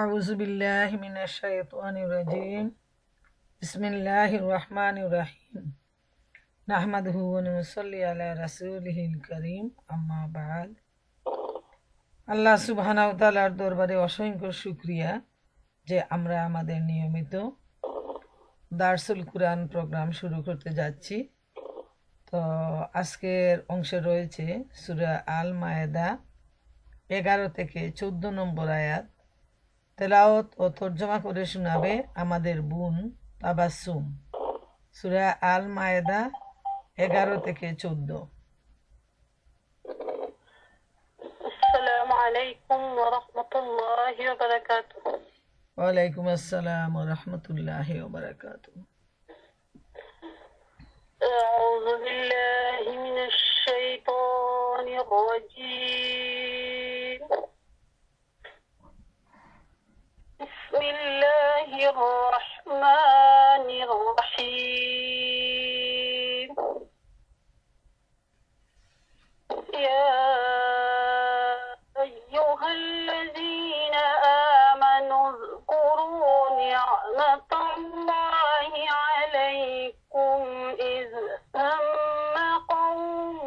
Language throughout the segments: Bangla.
أعوذ بالله من الشيطان الرجيم بسم الله الرحمن الرحيم نحمده ونصلي على رسوله الكريم أما بعد আল্লাহ সুবহানাহু ওয়া তাআলার দরবারে অসংখ্য শুকরিয়া যে আমরা আমাদের নিয়মিত দারসুল কুরআন প্রোগ্রাম শুরু করতে যাচ্ছি। তো আজকের অংশে রয়েছে সূরা আল মায়েদা 11 থেকে 14 নম্বর আয়াত। তেলাওয়াত ও তর্জমা করে শোনাবে আমাদের বোন তাবাসসুম। সূরা আল মায়েদা 11 থেকে 14। আসসালামু আলাইকুম ওয়া রাহমাতুল্লাহি ওয়া বারাকাতুহু। ওয়ালাইকুম আসসালাম ওয়া রাহমাতুল্লাহি ওয়া বারাকাতুহু। أعوذ بالله من الشيطان الرجيم. بسم الله الرحمن الرحيم. يا أيها الذين آمنوا اذكروا نعمة الله عليكم إذ هم قوم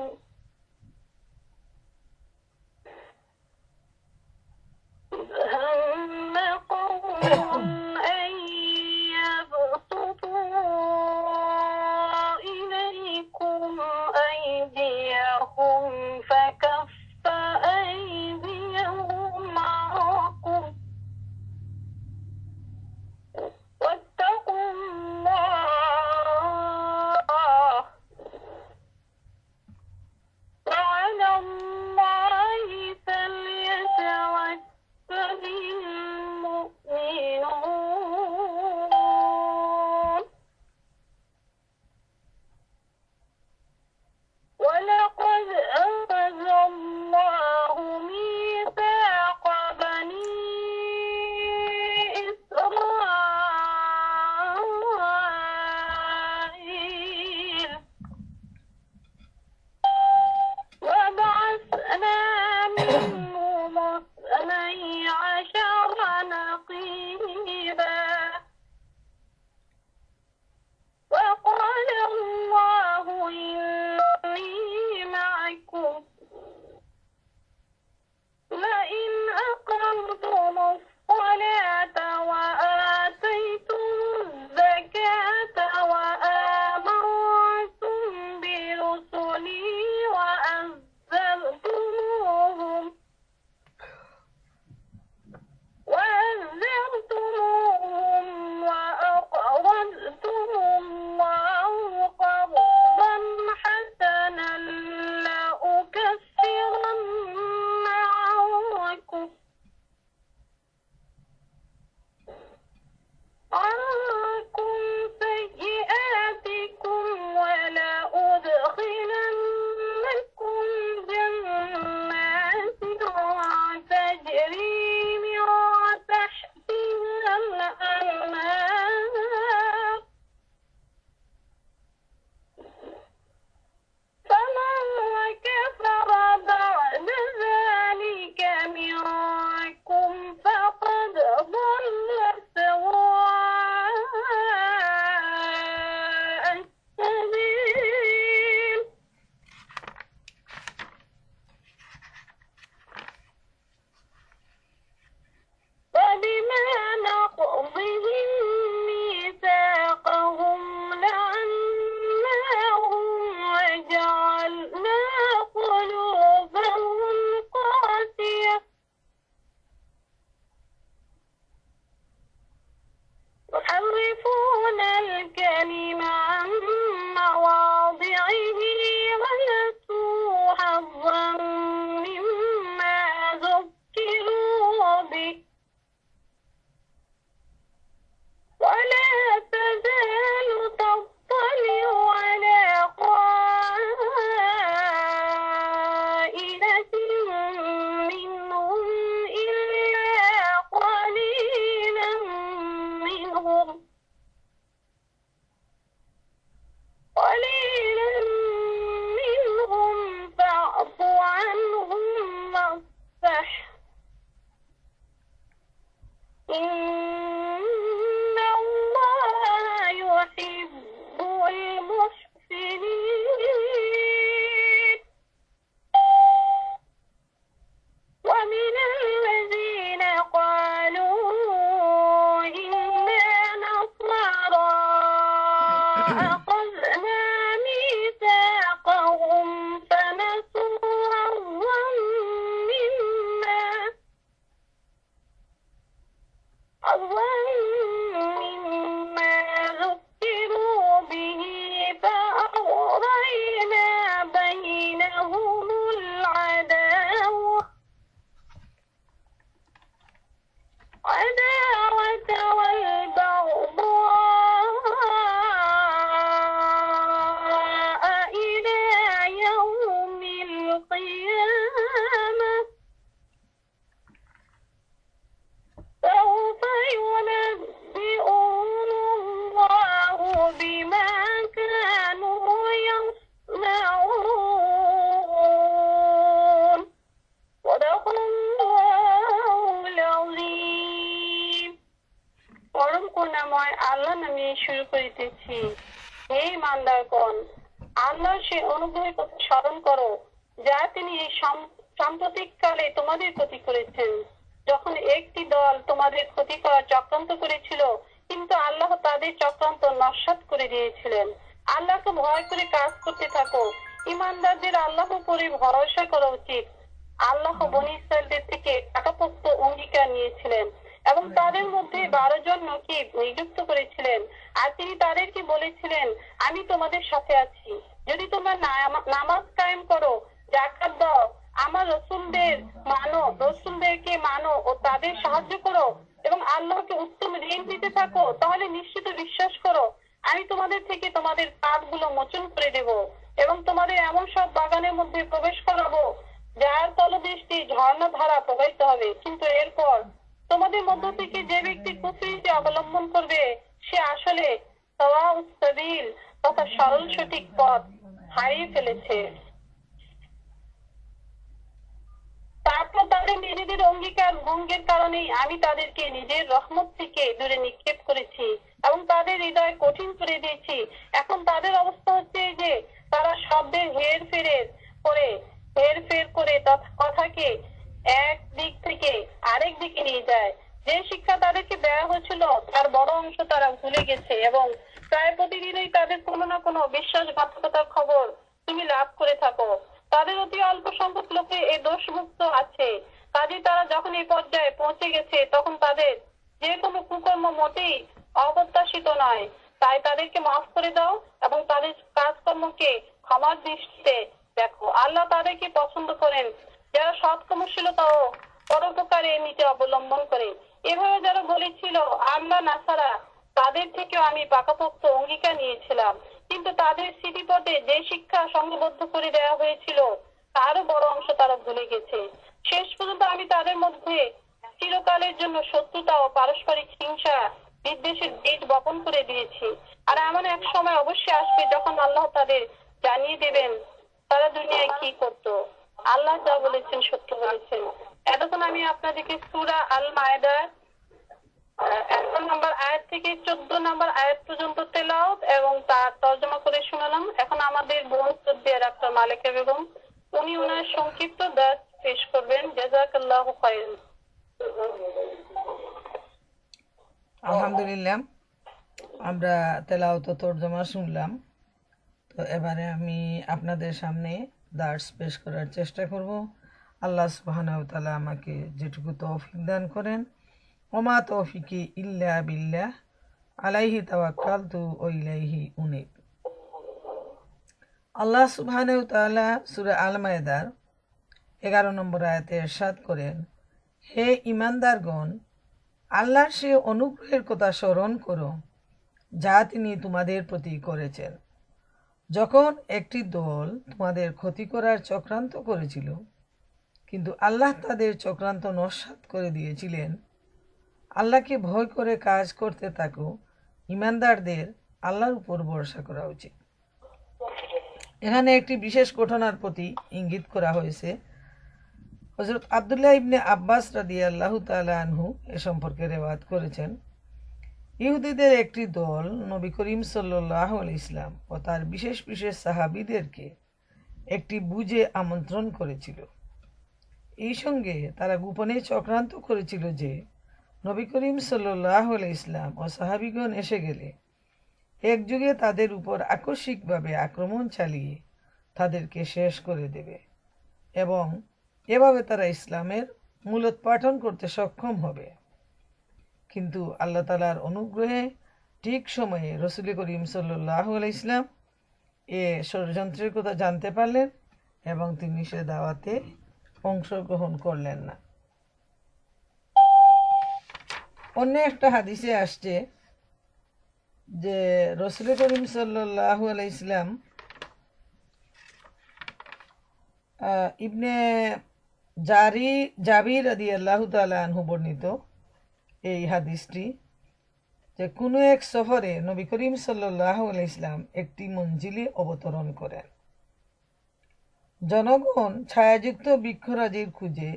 حظا مما ذكروا به فأغرينا بينهم العداوة والبغضاء إلى يوم القيامة سوف ينبئهم الله بما كانوا يصنعون صدق الله العظيم পরম করুণাময় আল্লাহ নামে শুরু করিতেছি। হে ইমানদারগণ, আল্লাহর সে অনুগ্রহের কথা স্মরণ করো যা তিনি এই সাম্প্রতিককালে তোমাদের ক্ষতি করেছেন, যখন একটি দল তোমাদের ক্ষতি করার চক্রান্ত করেছিল, কিন্তু আল্লাহ তাদের চক্রান্ত নস্যাৎ করে দিয়েছিলেন। আল্লাহকে ভয় করে কাজ করতে থাকো। ইমানদারদের আল্লাহর উপরে ভরসা করা উচিত। আল্লাহ বনী ইসরায়েলদের থেকে পাকাপোক্ত অঙ্গীকার নিয়েছিলেন এবং তাদের মধ্যে 12 জন নবী নিযুক্ত করেছিলেন। আর তিনি তাদেরকে বলেছিলেন, আমি তোমাদের সাথে আছি। যদি তোমরা নামাজ কায়েম করো, যাকাত দাও, আমার রসুলদেরকে মানো ও তাদের সাহায্য করো এবং আল্লাহকে উত্তম ঋণ দিতে থাকো, তাহলে নিশ্চিত বিশ্বাস করো আমি তোমাদের থেকে তোমাদের পাপগুলো মোচন করে দেব এবং তোমাদের এমন সব বাগানের মধ্যে প্রবেশ করাবো যার তলদেশটি ঝর্ণা ধারা প্রবাহিত হবে। কিন্তু এরপর তোমাদের মধ্য থেকে যে ব্যক্তি কুফরিতে অবলম্বন করবে সে আসলে সাওয়াউস সাবিল তথা সরল সঠিক পথ হারিয়ে ফেলেছে। তারপর তাদের নিজেদের অঙ্গীকার ভঙ্গের কারণেই আমি তাদেরকে নিজের রহমত থেকে দূরে নিক্ষেপ করেছি এবং তাদের হৃদয় কঠিন করে দিয়েছি। এখন তাদের অবস্থা হচ্ছে যে তারা শব্দের হেরফের করে কথাকে এক দিক থেকে আরেক দিকে নিয়ে যায়। যে শিক্ষা তাদেরকে দেওয়া হয়েছিল তার বড় অংশ তারা ভুলে গেছে এবং প্রায় প্রতিদিনই তাদের কোনো না কোনো বিশ্বাসঘাতকতার খবর তুমি লাভ করে থাকো। তাদের অতি অল্প সংখ্যক লোকে এই দোষমুক্ত আছে। কাজে তারা যখন এই পর্যায়ে পৌঁছে গেছে তখন তাদের যে কোনো কুকর্ম মোটেই অপ্রত্যাশিত নয়। তাই তাদেরকে মাফ করে দাও এবং তাদের কাজকর্মকে ক্ষমার দৃষ্টিতে দেখো। আল্লাহ তাদেরকে পছন্দ করেন যারা সৎকর্মশীলতা ও পরোপকারে নীতি অবলম্বন করে। এভাবে যারা বলেছিল আমরা নাসারা, তাদের থেকেও আমি পাকাপোক্ত অঙ্গীকার নিয়েছিলাম, কিন্তু তাদের স্মৃতিপথে যে শিক্ষা সংঘবদ্ধ করে দেওয়া হয়েছিল তারও বড় অংশ তারা ভুলে গেছে। শেষ পর্যন্ত আমি তাদের মধ্যে চিরকালের জন্য শত্রুতা ও পারস্পরিক হিংসা বিদ্বেষের বীজ বপন করে দিয়েছি। আর এমন এক সময় অবশ্যই আসবে যখন আল্লাহ তাদের জানিয়ে দেবেন তারা দুনিয়ায় কি করতো। আল্লাহ যা বলেছেন সত্য বলেছেন। এতক্ষণ আমি আপনাদেরকে সূরা আল মায়েদার 11 নম্বর আয়াত থেকে 14 নম্বর আয়াত পর্যন্ত তেলাওয়াত এবং তার তর্জমা করে শোনালাম। এখন আমাদের বোন সৌদিয়া ডাক্তার মালেকা বেগম উনি ওনার সংক্ষিপ্ত দাস পেশ করবেন। জাযাকাল্লাহু খায়রান। আলহামদুলিল্লাহ, আমরা তেলাওয়াত ও তর্জমা শুনলাম। তো এবারে আমি আপনাদের সামনে দার্স পেশ করার চেষ্টা করব। আল্লাহ সুবহানাহু ওয়া তাআলা আমাকে যেটুকু তৌফিক দান করেন। ওমা তৌফিকি ইল্লা বিল্লাহ, আলাইহি তাওয়াক্কালতু ওয়া ইলাইহি উনীব। আল্লাহ সুবহানাহু ওয়া তাআলা সূরা আল মায়েদার 11 নম্বর আয়াতে ইরশাদ করেন, হে ঈমানদারগণ, আল্লাহর সে অনুগ্রহের কথা স্মরণ করো যা তিনি তোমাদের প্রতি করেছেন। যখন একটি দল তোমাদের ক্ষতি করার চক্রান্ত করেছিল, কিন্তু আল্লাহ তাদের চক্রান্ত নস্যাৎ করে দিয়েছিলেন। আল্লাহকে ভয় করে কাজ করতে থাকো। ঈমানদারদের আল্লাহর উপর ভরসা করা উচিত। এখানে একটি বিশেষ ঘটনার প্রতি ইঙ্গিত করা হয়েছে। হযরত আব্দুল্লাহ ইবনে আব্বাস রাদিয়াল্লাহু তাআলা আনহু এ সম্পর্কে রিওয়ায়াত করেছেন, ইহুদিদের একটি দল নবী করিম সাল্লাল্লাহু আলাইহি ওয়াসাল্লাম ও তার বিশেষ বিশেষ সাহাবীদেরকে একটি ভোজে আমন্ত্রণ করেছিল। এই সঙ্গে তারা গোপনে চক্রান্ত করেছিল যে নবী করিম সাল্লাল্লাহু আলাইহি ওয়াসাল্লাম ও সাহাবীগণ এসে গেলে একযোগে তাদের উপর আকস্মিকভাবে আক্রমণ চালিয়ে তাদেরকে শেষ করে দেবে এবং এভাবে তারা ইসলামের মূলোৎপাটন করতে সক্ষম হবে। কিন্তু আল্লাহ তাআলার অনুগ্রহে ঠিক সময়ে রসুল করিম সাল্লাল্লাহু আলাইহি ইসলাম এ ষড়যন্ত্রের কথা জানতে পারলেন এবং তিনি সে দাওয়াতে অংশগ্রহণ করলেন না। অন্য একটা হাদিসে আসছে যে রসুল করিম সাল্লাল্লাহু আলাইহি ইসলাম ইবনে জাবির রাদিয়াল্লাহু তাআলা আনহু বর্ণিত এই হাদিসটি যে কোনো এক সফরে নবী করিম সাল্লাল্লাহু আলাইহি ইসলাম একটি মঞ্জিলে অবতরণ করেন। জনগণ ছায়াযুক্ত বৃক্ষরাজির খুঁজে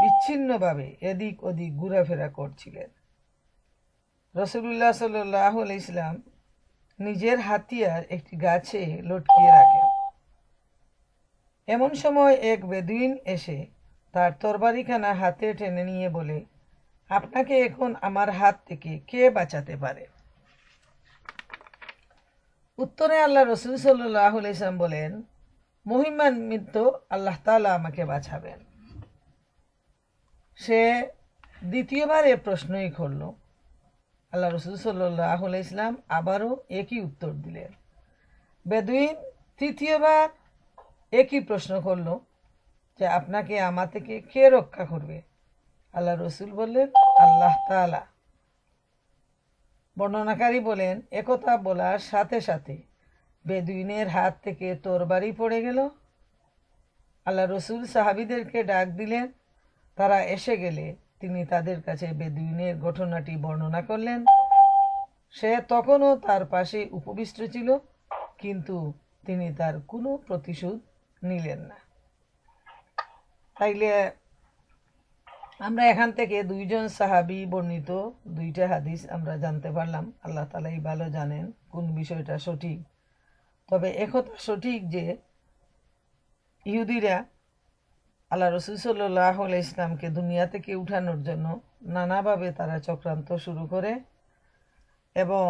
বিচ্ছিন্নভাবে এদিক ওদিক ঘোরাফেরা করছিলেন। রাসূলুল্লাহ সাল্লাল্লাহু আলাইহি ইসলাম নিজের হাতিয়ার একটি গাছে লটকিয়ে রাখেন। এমন সময় এক বেদুইন এসে তার তরবারিখানা হাতে টেনে নিয়ে বলে, আপনাকে এখন আমার হাত থেকে কে বাঁচাতে পারে? উত্তরে আল্লাহ রসুল সাল্লাল্লাহু আলাইহি ওয়াসাল্লাম বলেন, মহিমান্বিত আল্লাহ তাআলা আমাকে বাঁচাবেন। সে দ্বিতীয়বার এ প্রশ্নই করল। আল্লাহ রসুল সাল্লাল্লাহু আলাইহি ওয়াসাল্লাম আবারও একই উত্তর দিলেন। বেদুইন তৃতীয়বার একই প্রশ্ন করল যে আপনাকে আমার থেকে কে রক্ষা করবে? আল্লাহ রসুল বললেন, আল্লাহ তাআলা। বর্ণনাকারী বলেন, একথা বলার সাথে সাথে বেদুইনের হাত থেকে তরবারি পড়ে গেল। আল্লাহ রসুল সাহাবীদেরকে ডাক দিলেন। তারা এসে গেলে তিনি তাদের কাছে বেদুইনের ঘটনাটি বর্ণনা করলেন। সে তখনও তার পাশে উপবিষ্ট ছিল, কিন্তু তিনি তার কোনো প্রতিশোধ নিলেন না। তাইলে আমরা এখান থেকে দুইজন সাহাবী বর্ণিত দুইটা হাদিস আমরা জানতে পারলাম। আল্লাহ তাআলাই ভালো জানেন কোন বিষয়টা সঠিক। তবে একথা সঠিক যে ইহুদিরা আল্লাহ রসুল সাল্লাল্লাহু আলাইহি ইসলামকে দুনিয়া থেকে উঠানোর জন্য নানাভাবে তারা চক্রান্ত শুরু করে। এবং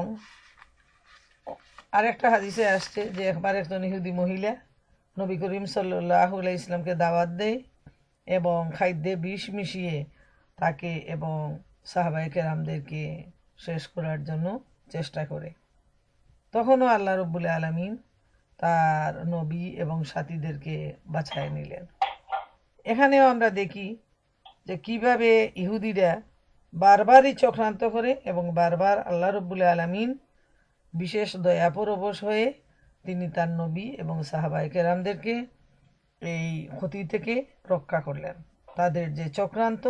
আরেকটা হাদিসে আসছে যে একবার একজন ইহুদি মহিলা নবী করিম সাল্লাল্লাহু আলাইহি ইসলামকে দাওয়াত দেয় এবং খাদ্যে বিষ মিশিয়ে তাকে এবং সাহাবায়ে কেরামদেরকে শেষ করার জন্য চেষ্টা করে। তখনও আল্লাহ রব্বুল আলামিন তার নবী এবং সাথীদেরকে বাঁচায় নিলেন। এখানেও আমরা দেখি যে কিভাবে ইহুদিরা বারবারই চক্রান্ত করে এবং বারবার আল্লাহ রব্বুল আলামিন বিশেষ দয়াপরবশ হয়ে তিনি তার নবী এবং সাহাবায়ে কেরামদেরকে এই ক্ষতি থেকে রক্ষা করলেন। তাদের যে চক্রান্ত,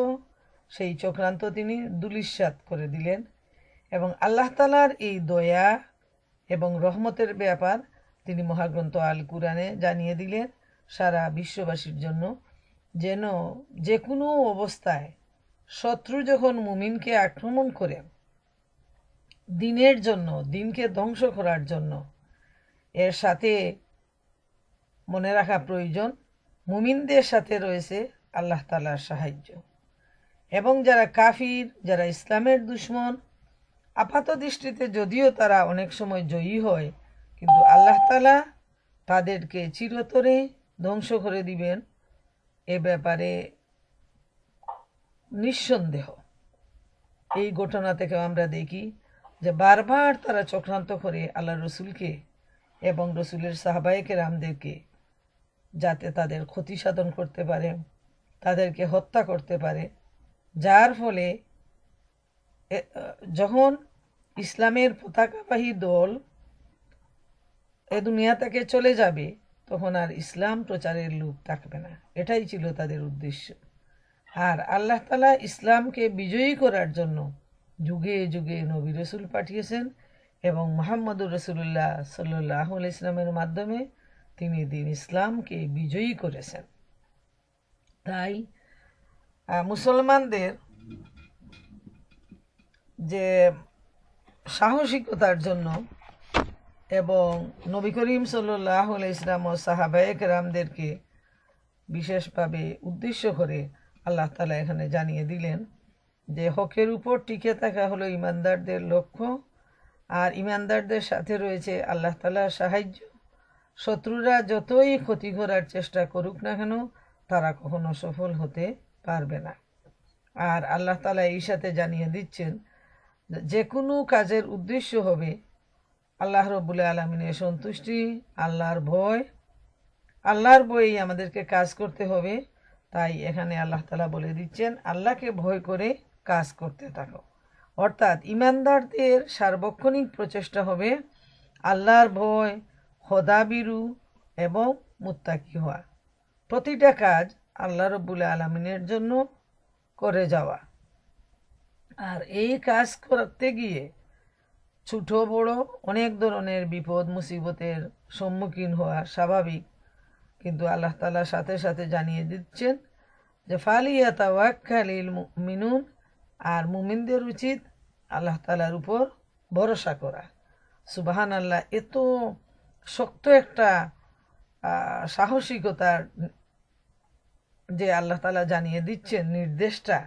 সেই চক্রান্ত তিনি ধূলিসাৎ করে দিলেন। এবং আল্লাহ তাআলার এই দয়া এবং রহমতের ব্যাপার তিনি মহাগ্রন্থ আল কুরআনে জানিয়ে দিলেন সারা বিশ্ববাসীর জন্য, যেন যে কোনো অবস্থায় শত্রু যখন মুমিনকে আক্রমণ করে দিনের জন্য, দিনকে ধ্বংস করার জন্য, এর সাথে মনে রাখা প্রয়োজন মুমিনদের সাথে রয়েছে আল্লাহ তাআলার সাহায্য। এবং যারা কাফির, যারা ইসলামের দুশমন, আপাত দৃষ্টিতে যদিও তারা অনেক সময় জয়ী হয়, কিন্তু আল্লাহ তাআলা তাদেরকে চিরতরে ধ্বংস করে দিবেন এ ব্যাপারে নিঃসন্দেহ। এই ঘটনা থেকে আমরা দেখি যে বারবার তারা চক্রান্ত করে আল্লাহ রসুলকে এবং রসুলের সাহাবায়ে কেরামদেরকে, যাতে তাদের ক্ষতি সাধন করতে পারে, তাদেরকে হত্যা করতে পারে। যার ফলে যখন ইসলামের পতাকাবাহী দল এ দুনিয়া থেকে চলে যাবে, তখন আর ইসলাম প্রচারের লোক থাকবে না। এটাই ছিল তাদের উদ্দেশ্য। আর আল্লাহ তাআলা ইসলামকে বিজয়ী করার জন্য যুগে যুগে নবী রসুল পাঠিয়েছেন এবং মুহাম্মদুর রাসূলুল্লাহ সাল্লাল্লাহু আলাইহি ইসলামের মাধ্যমে তিনি দিন ইসলামকে বিজয়ী করেছেন। তাই মুসলমানদের যে সাহসিকতার জন্য এবং নবী করিম সাল্লাল্লাহু আলাইহি ইসলাম ও সাহাবায়ে কেরামদেরকে বিশেষভাবে উদ্দেশ্য করে আল্লাহ তাআলা এখানে জানিয়ে দিলেন যে হকের উপর টিকে থাকা হলো ইমানদারদের লক্ষ্য, আর ইমানদারদের সাথে রয়েছে আল্লাহ তাআলার সাহায্য। শত্রুরা যতই ক্ষতি করার চেষ্টা করুক না কেন, তারা কখনো সফল হতে পারবে না। আর আল্লাহ তাআলা এই সাথে জানিয়ে দিচ্ছেন যে কোনো কাজের উদ্দেশ্য হবে আল্লাহ রব্বুল আলামিনের সন্তুষ্টি, আল্লাহর ভয়। আল্লাহর ভয়েই আমাদেরকে কাজ করতে হবে। তাই এখানে আল্লাহ তাআলা বলে দিচ্ছেন, আল্লাহকে ভয় করে কাজ করতে থাকো। অর্থাৎ ইমানদারদের সার্বক্ষণিক প্রচেষ্টা হবে আল্লাহর ভয়, খোদাবিরু এবং মুত্তাকি হওয়া। প্রতিটা কাজ আল্লাহ রব্বুল আলামিনের জন্য করে যাওয়া। আর এই কাজ করতে গিয়ে ছোট বড় অনেক ধরনের বিপদ মুসিবতের সম্মুখীন হওয়া স্বাভাবিক, কিন্তু আল্লাহ তাআলা সাথে সাথে জানিয়ে দিচ্ছেন যে ফালিয়াতাওয়াক্কালিল মুমিনুন, আর মুমিনদের উচিত আল্লাহ তাআলার উপর ভরসা করা। সুবহানাল্লাহ, এত শক্ত একটা সাহসিকতার যে আল্লাহ তাআলা জানিয়ে দিচ্ছেন নির্দেশটা,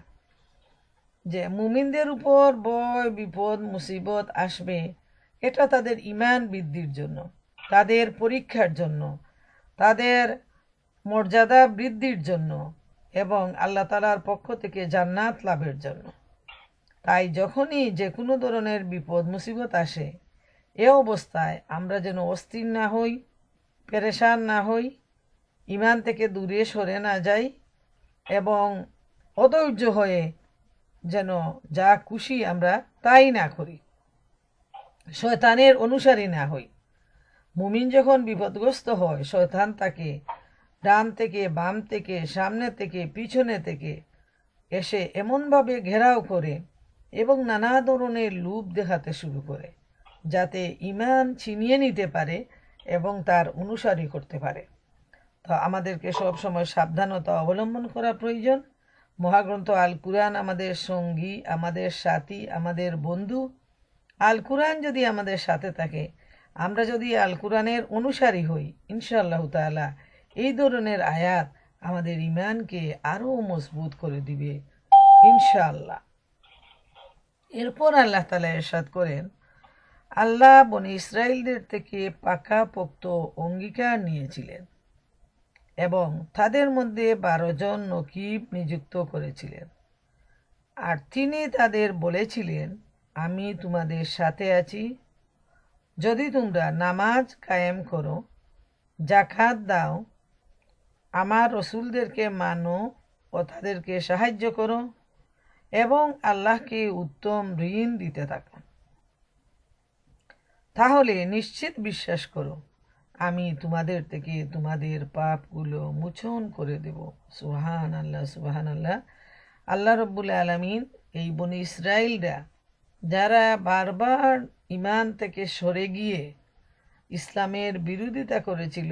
যে মুমিনদের উপর ভয় বিপদ মুসিবত আসবে, এটা তাদের ঈমান বৃদ্ধির জন্য, তাদের পরীক্ষার জন্য, তাদের মর্যাদা বৃদ্ধির জন্য এবং আল্লাহ তাআলার পক্ষ থেকে জান্নাত লাভের জন্য। তাই যখনই যে কোনো ধরনের বিপদ মুসিবত আসে, এ অবস্থায় আমরা যেন অস্থির না হই, পেরেশান না হই, ঈমান থেকে দূরে সরে না যাই এবং অধৈর্য হয়ে যেন যা খুশি আমরা তাই না করি, শয়তানের অনুসারী না হই। মুমিন যখন বিপদগ্রস্ত হয়, শয়তান তাকে ডান থেকে বাম থেকে সামনে থেকে পিছনে থেকে এসে এমনভাবে ঘেরাও করে এবং নানা ধরনের লোভ দেখাতে শুরু করে যাতে ঈমান ছিনিয়ে নিতে পারে এবং তার অনুসারী করতে পারে। তো আমাদেরকে সবসময় সাবধানতা অবলম্বন করা প্রয়োজন। মহাগ্রন্থ আল কুরআন আমাদের সঙ্গী, আমাদের সাথী, আমাদের বন্ধু। আল কুরআন যদি আমাদের সাথে থাকে, আমরা যদি আল কুরআনের অনুসারী হই, ইনশাআল্লাহ তাআলা এই ধরনের আয়াত আমাদের ঈমানকে আরও মজবুত করে দিবে ইনশাআল্লাহ। এরপর আল্লাহ তাআলা ইরশাদ করেন, আল্লাহ বনী ইসরাইলদের থেকে পাকাপোক্ত অঙ্গীকার নিয়েছিলেন এবং তাদের মধ্যে 12 জন নকিব নিযুক্ত করেছিলেন। আর তিনি তাদের বলেছিলেন, আমি তোমাদের সাথে আছি যদি তোমরা নামাজ কায়েম করো, যাকাত দাও, আমার রসুলদেরকে মানো ও তাদেরকে সাহায্য করো এবং আল্লাহকে উত্তম ঋণ দিতে থাকো। তাহলে নিশ্চিত বিশ্বাস করো, আমি তোমাদের থেকে তোমাদের পাপগুলো মোচন করে দেব। সুবহানাল্লাহ, সুবহানাল্লাহ। আল্লাহ রব্বুল আলামিন এই বনী ইসরাইলরা যারা বারবার ঈমান থেকে সরে গিয়ে ইসলামের বিরোধিতা করেছিল,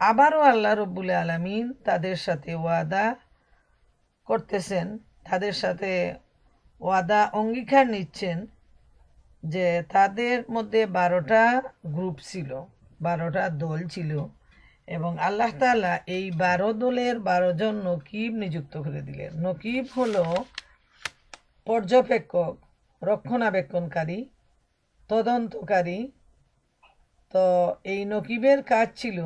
আবারও আল্লাহ রব্বুল আলামিন তাদের সাথে ওয়াদা করতেছেন, তাদের সাথে ওয়াদা অঙ্গীকার নিচ্ছেন যে তাদের মধ্যে 12টা গ্রুপ ছিল, 12টা দল ছিল এবং আল্লাহ তাআলা এই 12 দলের 12 জন নকিব নিযুক্ত করে দিলেন। নকিব হলো পর্যবেক্ষক, রক্ষণাবেক্ষণকারী, তদন্তকারী। তো এই নকিবের কাজ ছিল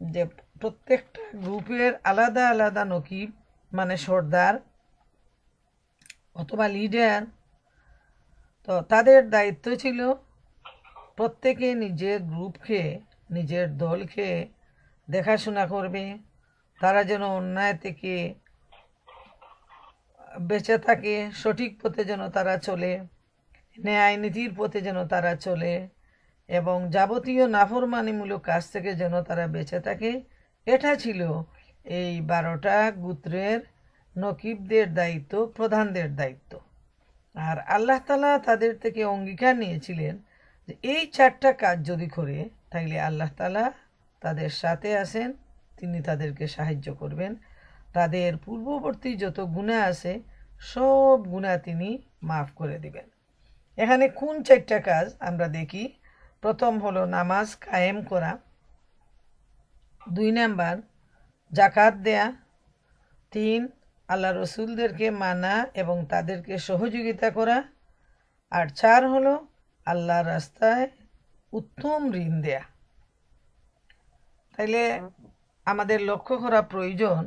যে প্রত্যেকটা গ্রুপের আলাদা আলাদা নকিব, মানে সর্দার অথবা লিডার। তো তাদের দায়িত্ব ছিল প্রত্যেকে নিজের গ্রুপকে, নিজের দলকে দেখাশোনা করবে, তারা যেন অন্যায় থেকে বেঁচে থাকে, সঠিক পথে যেন তারা চলে, ন্যায় নীতির পথে যেন তারা চলে এবং যাবতীয় নাফরমানিমূলক কাজ থেকে যেন তারা বেঁচে থাকে। এটা ছিল এই 12টা গোত্রের নকিবদের দায়িত্ব, প্রধানদের দায়িত্ব। আর আল্লাহ তাআলা তাদের থেকে অঙ্গীকার নিয়েছিলেন যে এই 4টা কাজ যদি করে তাহলে আল্লাহ তাআলা তাদের সাথে আছেন, তিনি তাদেরকে সাহায্য করবেন, তাদের পূর্ববর্তী যত গুনাহ আছে সব গুনাহ তিনি মাফ করে দিবেন। এখানে কোন 4টা কাজ আমরা দেখি। প্রথম হলো নামাজ কায়েম করা, 2 নাম্বার যাকাত দেয়া, 3 আল্লাহ রসুলদেরকে মানা এবং তাদেরকে সহযোগিতা করা, আর 4 হলো আল্লাহর রাস্তায় উত্তম ঋণ দেয়া। তাইলে আমাদের লক্ষ্য করা প্রয়োজন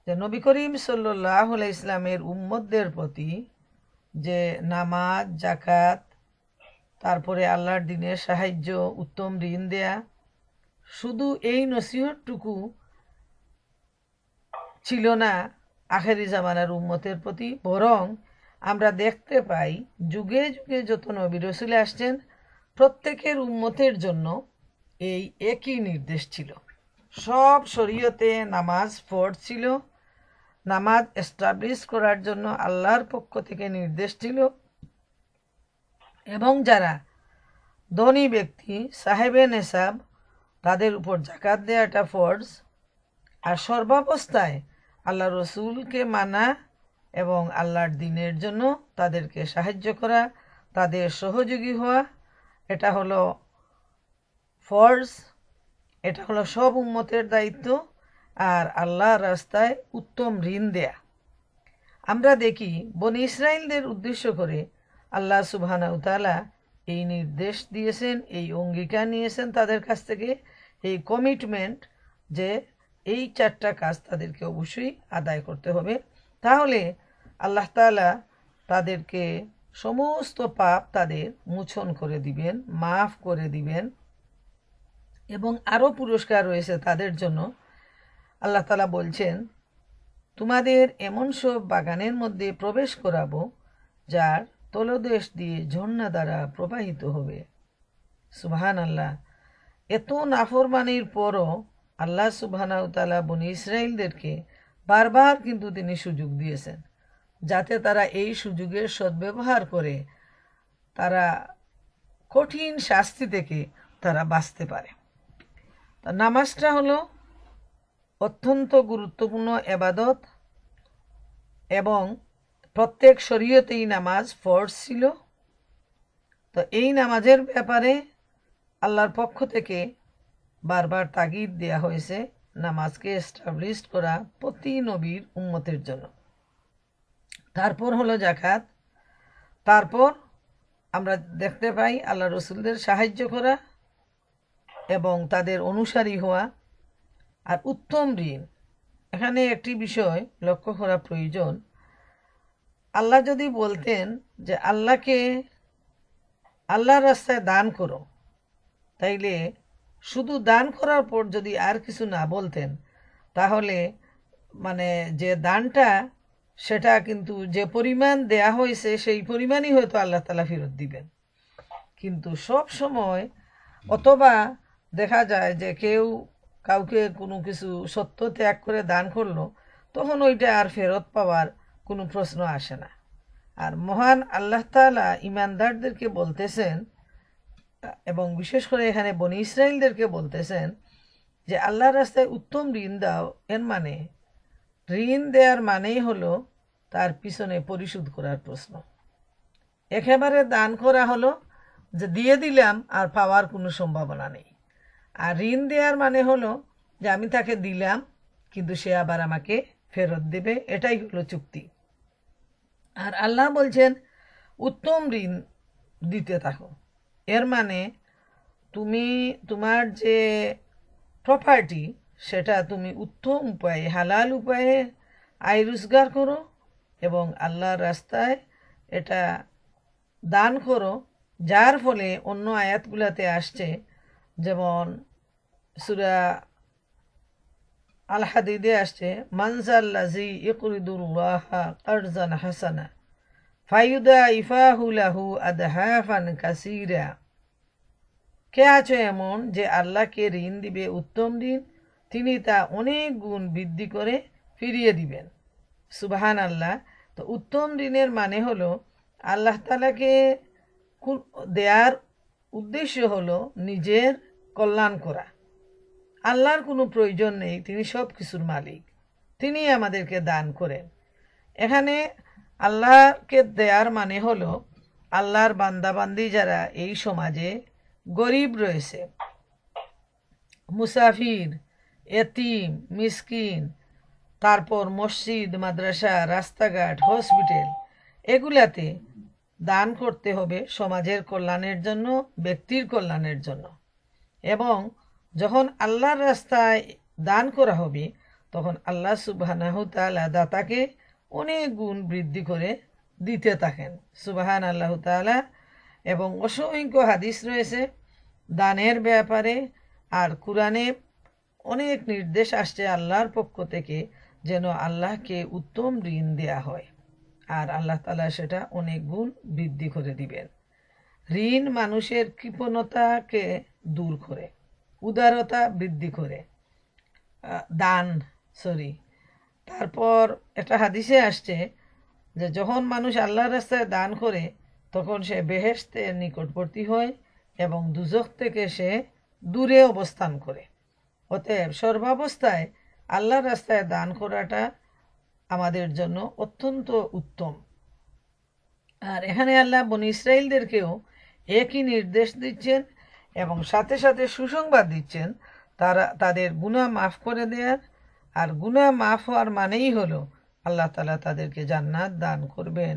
যে নবী করিম সাল্লাল্লাহু আলাইহি ইসলামের উম্মতদের প্রতি যে নামাজ, জাকাত, তারপরে আল্লাহর দিনের সাহায্য, উত্তম ঋণ দেয়া, শুধু এই নসিহতটুকু ছিল না আখেরি জামানার উম্মতের প্রতি, বরং আমরা দেখতে পাই যুগে যুগে যত নবী রাসূল আসছেন প্রত্যেকের উম্মতের জন্য এই একই নির্দেশ ছিল। সব শরীয়তে নামাজ ফরজ ছিল, নামাজ এস্টাবলিশ করার জন্য আল্লাহর পক্ষ থেকে নির্দেশ ছিল, এবং যারা ধনী ব্যক্তি সাহেবে নেশাব তাদের উপর জাকাত দেওয়াটা ফরজ। আর সর্বাবস্থায় আল্লাহ রসুলকে মানা এবং আল্লাহর দিনের জন্য তাদেরকে সাহায্য করা, তাদের সহযোগী হওয়া, এটা হলো ফরজ, এটা হলো সব উম্মতের দায়িত্ব। আর আল্লাহর রাস্তায় উত্তম ঋণ দেয়া। আমরা দেখি বনি ইসরাইলদের উদ্দেশ্য করে আল্লাহ সুবহানাহু তাআলা এই নির্দেশ দিয়েছেন, এই অঙ্গীকার নিয়েছেন তাদের কাছ থেকে, এই কমিটমেন্ট যে এই 4টা কাজ তাদেরকে অবশ্যই আদায় করতে হবে। তাহলে আল্লাহ তাআলা তাদেরকে সমস্ত পাপ তাদের মোচন করে দিবেন, মাফ করে দিবেন, এবং আরও পুরস্কার রয়েছে তাদের জন্য। আল্লাহ তাআলা বলছেন, তোমাদের এমন সব বাগানের মধ্যে প্রবেশ করাবো যার তলদেশ দিয়ে ঝর্ণা দ্বারা প্রবাহিত হবে। সুবহানাল্লাহ। এত নাফরমানির পরও আল্লাহ সুবহানাহু তাআলা বনি ইসরাইলদেরকে বারবার কিন্তু তিনি সুযোগ দিয়েছেন, যাতে তারা এই সুযোগের সদ্ব্যবহার করে তারা কঠিন শাস্তি থেকে তারা বাঁচতে পারে। তা নামাজটা হলো অত্যন্ত গুরুত্বপূর্ণ এবাদত, এবং প্রত্যেক শরীয়তেই নামাজ ফরজ ছিল। তো এই নামাজের ব্যাপারে আল্লাহর পক্ষ থেকে বারবার তাগিদ দেয়া হয়েছে নামাজকে এস্টাবলিশ করা প্রতি নবীর উম্মতের জন্য। তারপর হলো জাকাত, তারপর আমরা দেখতে পাই আল্লাহ রসুলদের সাহায্য করা এবং তাদের অনুসারী হওয়া, আর উত্তম ঋণ। এখানে একটি বিষয় লক্ষ্য করা প্রয়োজন। আল্লাহ যদি বলতেন যে আল্লাহর রাস্তায় দান করো, তাইলে শুধু দান করার পর যদি আর কিছু না বলতেন, তাহলে মানে যে দানটা সেটা কিন্তু যে পরিমাণ দেয়া হয়েছে সেই পরিমাণই হয়তো আল্লাহ তাআলা ফেরত দিবেন। কিন্তু সব সময় অথবা দেখা যায় যে কেউ কাউকে কোনো কিছু সত্য ত্যাগ করে দান করলো, তখন ওইটা আর ফেরত পাওয়ার কোনো প্রশ্ন আসে না। আর মহান আল্লাহ তাআলা ইমানদারদেরকে বলতেছেন, এবং বিশেষ করে এখানে বনি ইসরাইলদেরকে বলতেছেন যে আল্লাহর রাস্তায় উত্তম ঋণ দাও। এর মানে ঋণ দেওয়ার মানেই হলো তার পিছনে পরিশোধ করার প্রশ্ন। একেবারে দান করা হলো যে দিয়ে দিলাম আর পাওয়ার কোনো সম্ভাবনা নেই। আর ঋণ দেওয়ার মানে হলো যে আমি তাকে দিলাম কিন্তু সে আবার আমাকে ফেরত দেবে, এটাই হলো চুক্তি। আর আল্লাহ বলছেন উত্তম ঋণ দিতে থাকো। এর মানে তুমি তোমার যে প্রপার্টি সেটা তুমি উত্তম উপায়ে, হালাল উপায়ে আয় রোজগার করো এবং আল্লাহর রাস্তায় এটা দান করো, যার ফলে অন্য আয়াতগুলোতে আসছে, যেমন সূরা আল হাদিদে আসছে, মানজাল্লাযী ইকরিদুল্লাহা কারজান হাসানা ফায়ুদাইফাহু লাহু আদহাফান কাসীরা। কে আছে এমন যে আল্লাহকে ঋণ দিবে উত্তম ঋণ, তিনি তা অনেক গুণ বৃদ্ধি করে ফিরিয়ে দিবেন। সুবহানাল্লাহ। তো উত্তম ঋণের মানে হলো আল্লাহ তাআলাকে দেয়ার উদ্দেশ্য হলো নিজের কল্যাণ করা। আল্লাহর কোনো প্রয়োজন নেই, তিনি সব কিছুর মালিক, তিনি আমাদেরকে দান করেন। এখানে আল্লাহকে দেয়ার মানে হলো আল্লাহর বান্দাবান্দি যারা এই সমাজে গরিব রয়েছে, মুসাফির, এতিম, মিসকিন, তারপর মসজিদ, মাদ্রাসা, রাস্তাঘাট, হসপিটাল, এগুলাতে দান করতে হবে সমাজের কল্যাণের জন্য, ব্যক্তির কল্যাণের জন্য। এবং যখন আল্লাহর রাস্তায় দান করা হবে তখন আল্লাহ সুবহানাহু তাআলা দাতাকে অনেক গুণ বৃদ্ধি করে দিতে থাকেন। সুবহান আল্লাহ তাআলা। এবং অসংখ্য হাদিস রয়েছে দানের ব্যাপারে। আর কোরআনে অনেক নির্দেশ আসছে আল্লাহর পক্ষ থেকে যেন আল্লাহকে উত্তম ঋণ দেয়া হয়, আর আল্লাহ তাআলা সেটা অনেক গুণ বৃদ্ধি করে দিবেন। ঋণ মানুষের কৃপণতাকে দূর করে, উদারতা বৃদ্ধি করে, দান সরি তারপর একটা হাদিসে আসছে যে যখন মানুষ আল্লাহর রাস্তায় দান করে তখন সে বেহেশতের নিকটবর্তী হয় এবং দুজখ থেকে সে দূরে অবস্থান করে। অতএব সর্বাবস্থায় আল্লাহর রাস্তায় দান করাটা আমাদের জন্য অত্যন্ত উত্তম। আর এখানে আল্লাহ বনী ইসরাইলদেরকেও একই নির্দেশ দিচ্ছেন এবং সাথে সাথে সুসংবাদ দিচ্ছেন তাদের গুনাহ মাফ করে দেওয়ার। আর গুনাহ মাফ হওয়ার মানেই হলো আল্লাহ তাআলা তাদেরকে জান্নাত দান করবেন,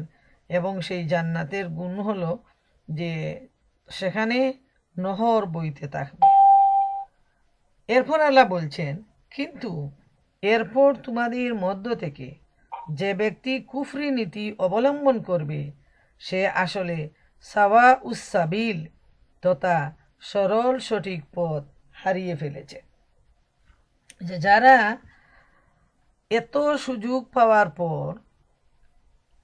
এবং সেই জান্নাতের গুণ হলো যে সেখানে নহর বইতে থাকবে। এরপর আল্লাহ বলছেন, কিন্তু এরপর তোমাদের মধ্য থেকে যে ব্যক্তি কুফরি নীতি অবলম্বন করবে সে আসলে সাওয়া উসাবিল তথা সরল সঠিক পথ হারিয়ে ফেলেছে। যে যারা এত সুযোগ পাওয়ার পর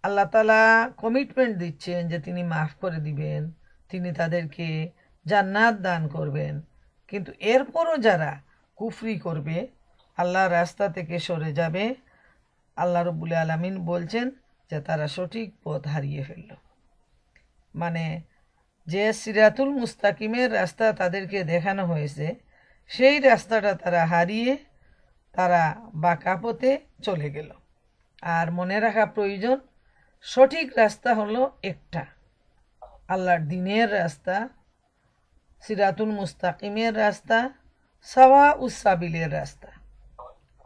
আল্লাহ তাআলা কমিটমেন্ট দিচ্ছেন যে তিনি মাফ করে দিবেন, তিনি তাদেরকে জান্নাত দান করবেন, কিন্তু এরপরও যারা কুফরি করবে, আল্লাহর রাস্তা থেকে সরে যাবে, আল্লাহ রাব্বুল আলামিন বলছেন যে তারা সঠিক পথ হারিয়ে ফেলল। মানে যে সিরাতুল মুস্তাকিমের রাস্তা তাদেরকে দেখানো হয়েছে সেই রাস্তাটা তারা হারিয়ে তারা বাঁকা পথে চলে গেল। আর মনে রাখা প্রয়োজন, সঠিক রাস্তা হলো একটা, আল্লাহর দ্বীনের রাস্তা, সিরাতুল মুস্তাকিমের রাস্তা, সাওয়া উসাবিলের রাস্তা।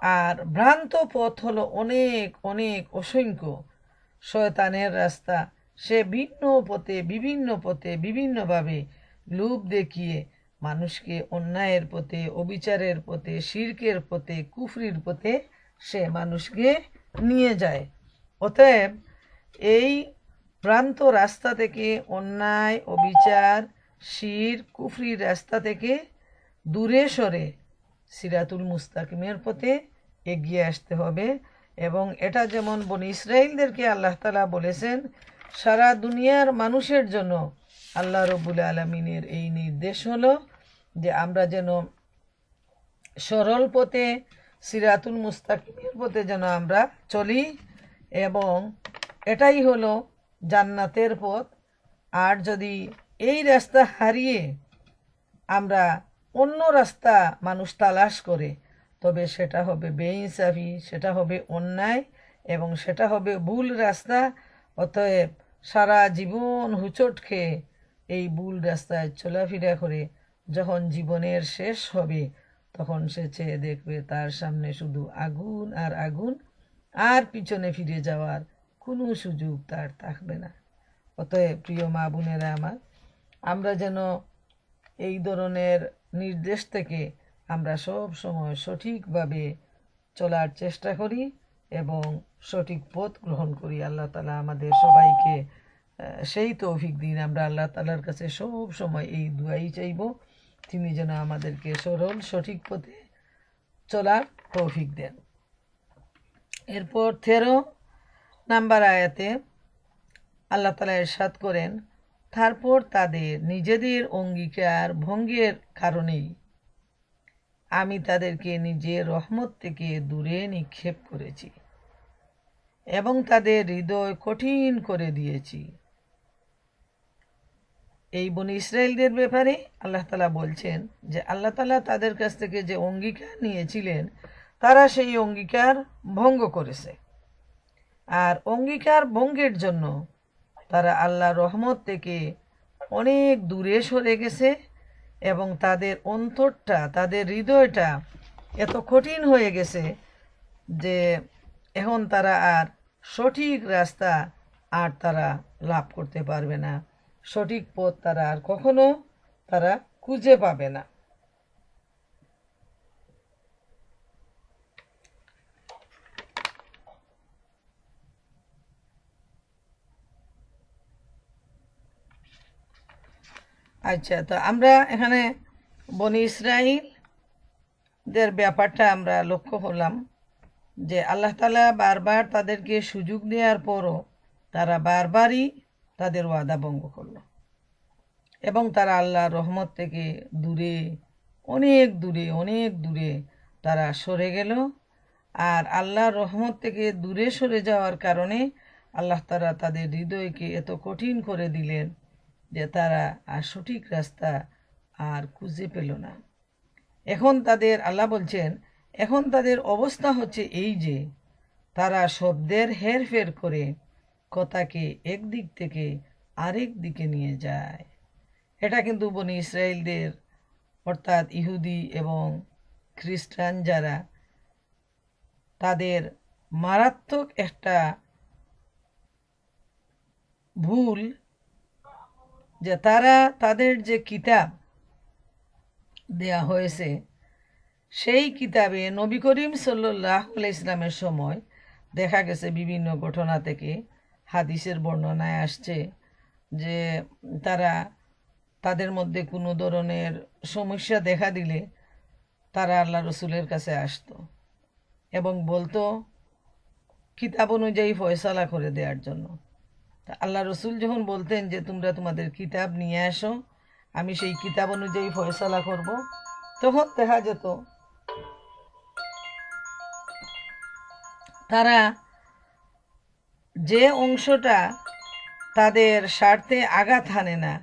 আর ভ্রান্ত পথ হলো অনেক অনেক অসংখ্য শয়তানের রাস্তা। সে বিভিন্ন পথে বিভিন্নভাবে লোভ দেখিয়ে মানুষকে অন্যায়ের পথে, অবিচারের পথে, শিরকের পথে, কুফরির পথে সে মানুষকে নিয়ে যায়। অতএব এই ভ্রান্ত রাস্তা থেকে, অন্যায়, অবিচার, শির, কুফরির রাস্তা থেকে দূরে সরে সিরাতুল মুস্তাকিমের পথে এগিয়ে আসতে হবে। এবং এটা যেমন বনী ইসরাইলদেরকে আল্লাহ তাআলা বলেছেন, সারা দুনিয়ার মানুষের জন্য আল্লাহ রাব্বুল আলামিনের এই নির্দেশ হলো যে আমরা যেন সরল পথে, সিরাতুল মুস্তাকিমের পথে যেন আমরা চলি, এবং এটাই হলো জান্নাতের পথ। আর যদি এই রাস্তা হারিয়ে আমরা অন্য রাস্তা মানুষ তালাশ করে, তবে সেটা হবে বেইনসাফি, সেটা হবে অন্যায়, এবং সেটা হবে ভুল রাস্তা। অতএব সারা জীবন হুচট খেয়ে এই ভুল রাস্তায় চলাফেরা করে যখন জীবনের শেষ হবে তখন সে চেয়ে দেখবে তার সামনে শুধু আগুন আর আগুন, আর পিছনে ফিরে যাওয়ার কোনো সুযোগ তার থাকবে না। অতএব প্রিয় মা বোনেরা আমার, আমরা যেন এই ধরনের নির্দেশ থেকে আমরা সব সময় সঠিকভাবে চলার চেষ্টা করি এবং সঠিক পথ গ্রহণ করি। আল্লাহ তাআলা আমাদের সবাইকে সেই তৌফিক দিন। আমরা আল্লাহ তাআলার কাছে সব সময় এই দুয়াই চাইব, তিনি যেন আমাদেরকে সরল সঠিক পথে চলার তৌফিক দেন। এরপর 13 নাম্বার আয়াতে আল্লাহ তাআলা ইরশাদ করেন, তারপর তাদের নিজেদের অঙ্গীকার ভঙ্গের কারণেই আমি তাদেরকে নিজের রহমত থেকে দূরে নিক্ষেপ করেছি এবং তাদের হৃদয় কঠিন করে দিয়েছি। এই বনী ইসরাইলদের ব্যাপারে আল্লাহ তাআলা বলছেন যে আল্লাহ তাআলা তাদের কাছ থেকে যে অঙ্গীকার নিয়েছিলেন তারা সেই অঙ্গীকার ভঙ্গ করেছে। আর অঙ্গীকার ভঙ্গের জন্য তারা আল্লাহর রহমত থেকে অনেক দূরে সরে গেছে, এবং তাদের অন্তরটা, তাদের হৃদয়টা এত কঠিন হয়ে গেছে যে এখন তারা আর সঠিক রাস্তা আর তারা লাভ করতে পারবে না, সঠিক পথ তারা আর কখনো তারা খুঁজে পাবে না। আচ্ছা, তো আমরা এখানে বনি ইসরাইলদের ব্যাপারটা আমরা লক্ষ্য করলাম যে আল্লাহ তাআলা বারবার তাদেরকে সুযোগ দেওয়ার পরও তারা বারবারই তাদের ওয়াদা ভঙ্গ করলো এবং তারা আল্লাহর রহমত থেকে দূরে, অনেক দূরে তারা সরে গেল। আর আল্লাহর রহমত থেকে দূরে সরে যাওয়ার কারণে আল্লাহ তাআলা তাদের হৃদয়কে এত কঠিন করে দিলেন যে তারা আর সঠিক রাস্তা আর খুঁজে পেল না। এখন তাদের, আল্লাহ বলছেন, এখন তাদের অবস্থা হচ্ছে এই যে তারা শব্দের হেরফের করে কথাকে একদিক থেকে আরেক দিকে নিয়ে যায়। এটা কিন্তু বনি ইসরায়েলদের, অর্থাৎ ইহুদি এবং খ্রিস্টান যারা, তাদের মারাত্মক একটা ভুল, যে তারা তাদের যে কিতাব দেয়া হয়েছে সেই কিতাবে নবী করিম সাল্লাল্লাহু আলাইহি ইসলামের সময় দেখা গেছে বিভিন্ন ঘটনা থেকে হাদিসের বর্ণনায় আসছে যে তারা, তাদের মধ্যে কোনো ধরনের সমস্যা দেখা দিলে তারা আল্লাহ রসুলের কাছে আসতো এবং বলতো কিতাব অনুযায়ী ফয়সালা করে দেওয়ার জন্য। তা আল্লাহ রসুল যখন বলতেন যে তোমরা তোমাদের কিতাব নিয়ে আসো, আমি সেই কিতাব অনুযায়ী ফয়সালা করব, তখন দেখা যেত তারা যে অংশটা তাদের স্বার্থে আঘাত হানে না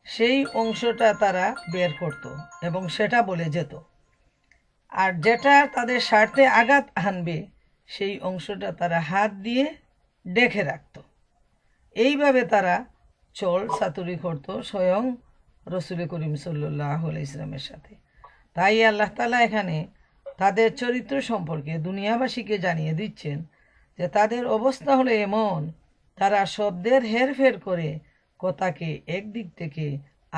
সেই অংশটা তারা বের করত এবং সেটা বলে যেত, আর যেটা তাদের স্বার্থে আঘাত হানবে সেই অংশটা তারা হাত দিয়ে ডেকে রাখত। এইভাবে তারা চল চাতুরি করত স্বয়ং রসুল করিম সাল্লাল্লাহু আলাইহি ইসলামের সাথে। তাই আল্লাহ তাআলা এখানে তাদের চরিত্র সম্পর্কে দুনিয়াবাসীকে জানিয়ে দিচ্ছেন যে তাদের অবস্থা হলো এমন, তারা শব্দের হেরফের করে কথাকে একদিক থেকে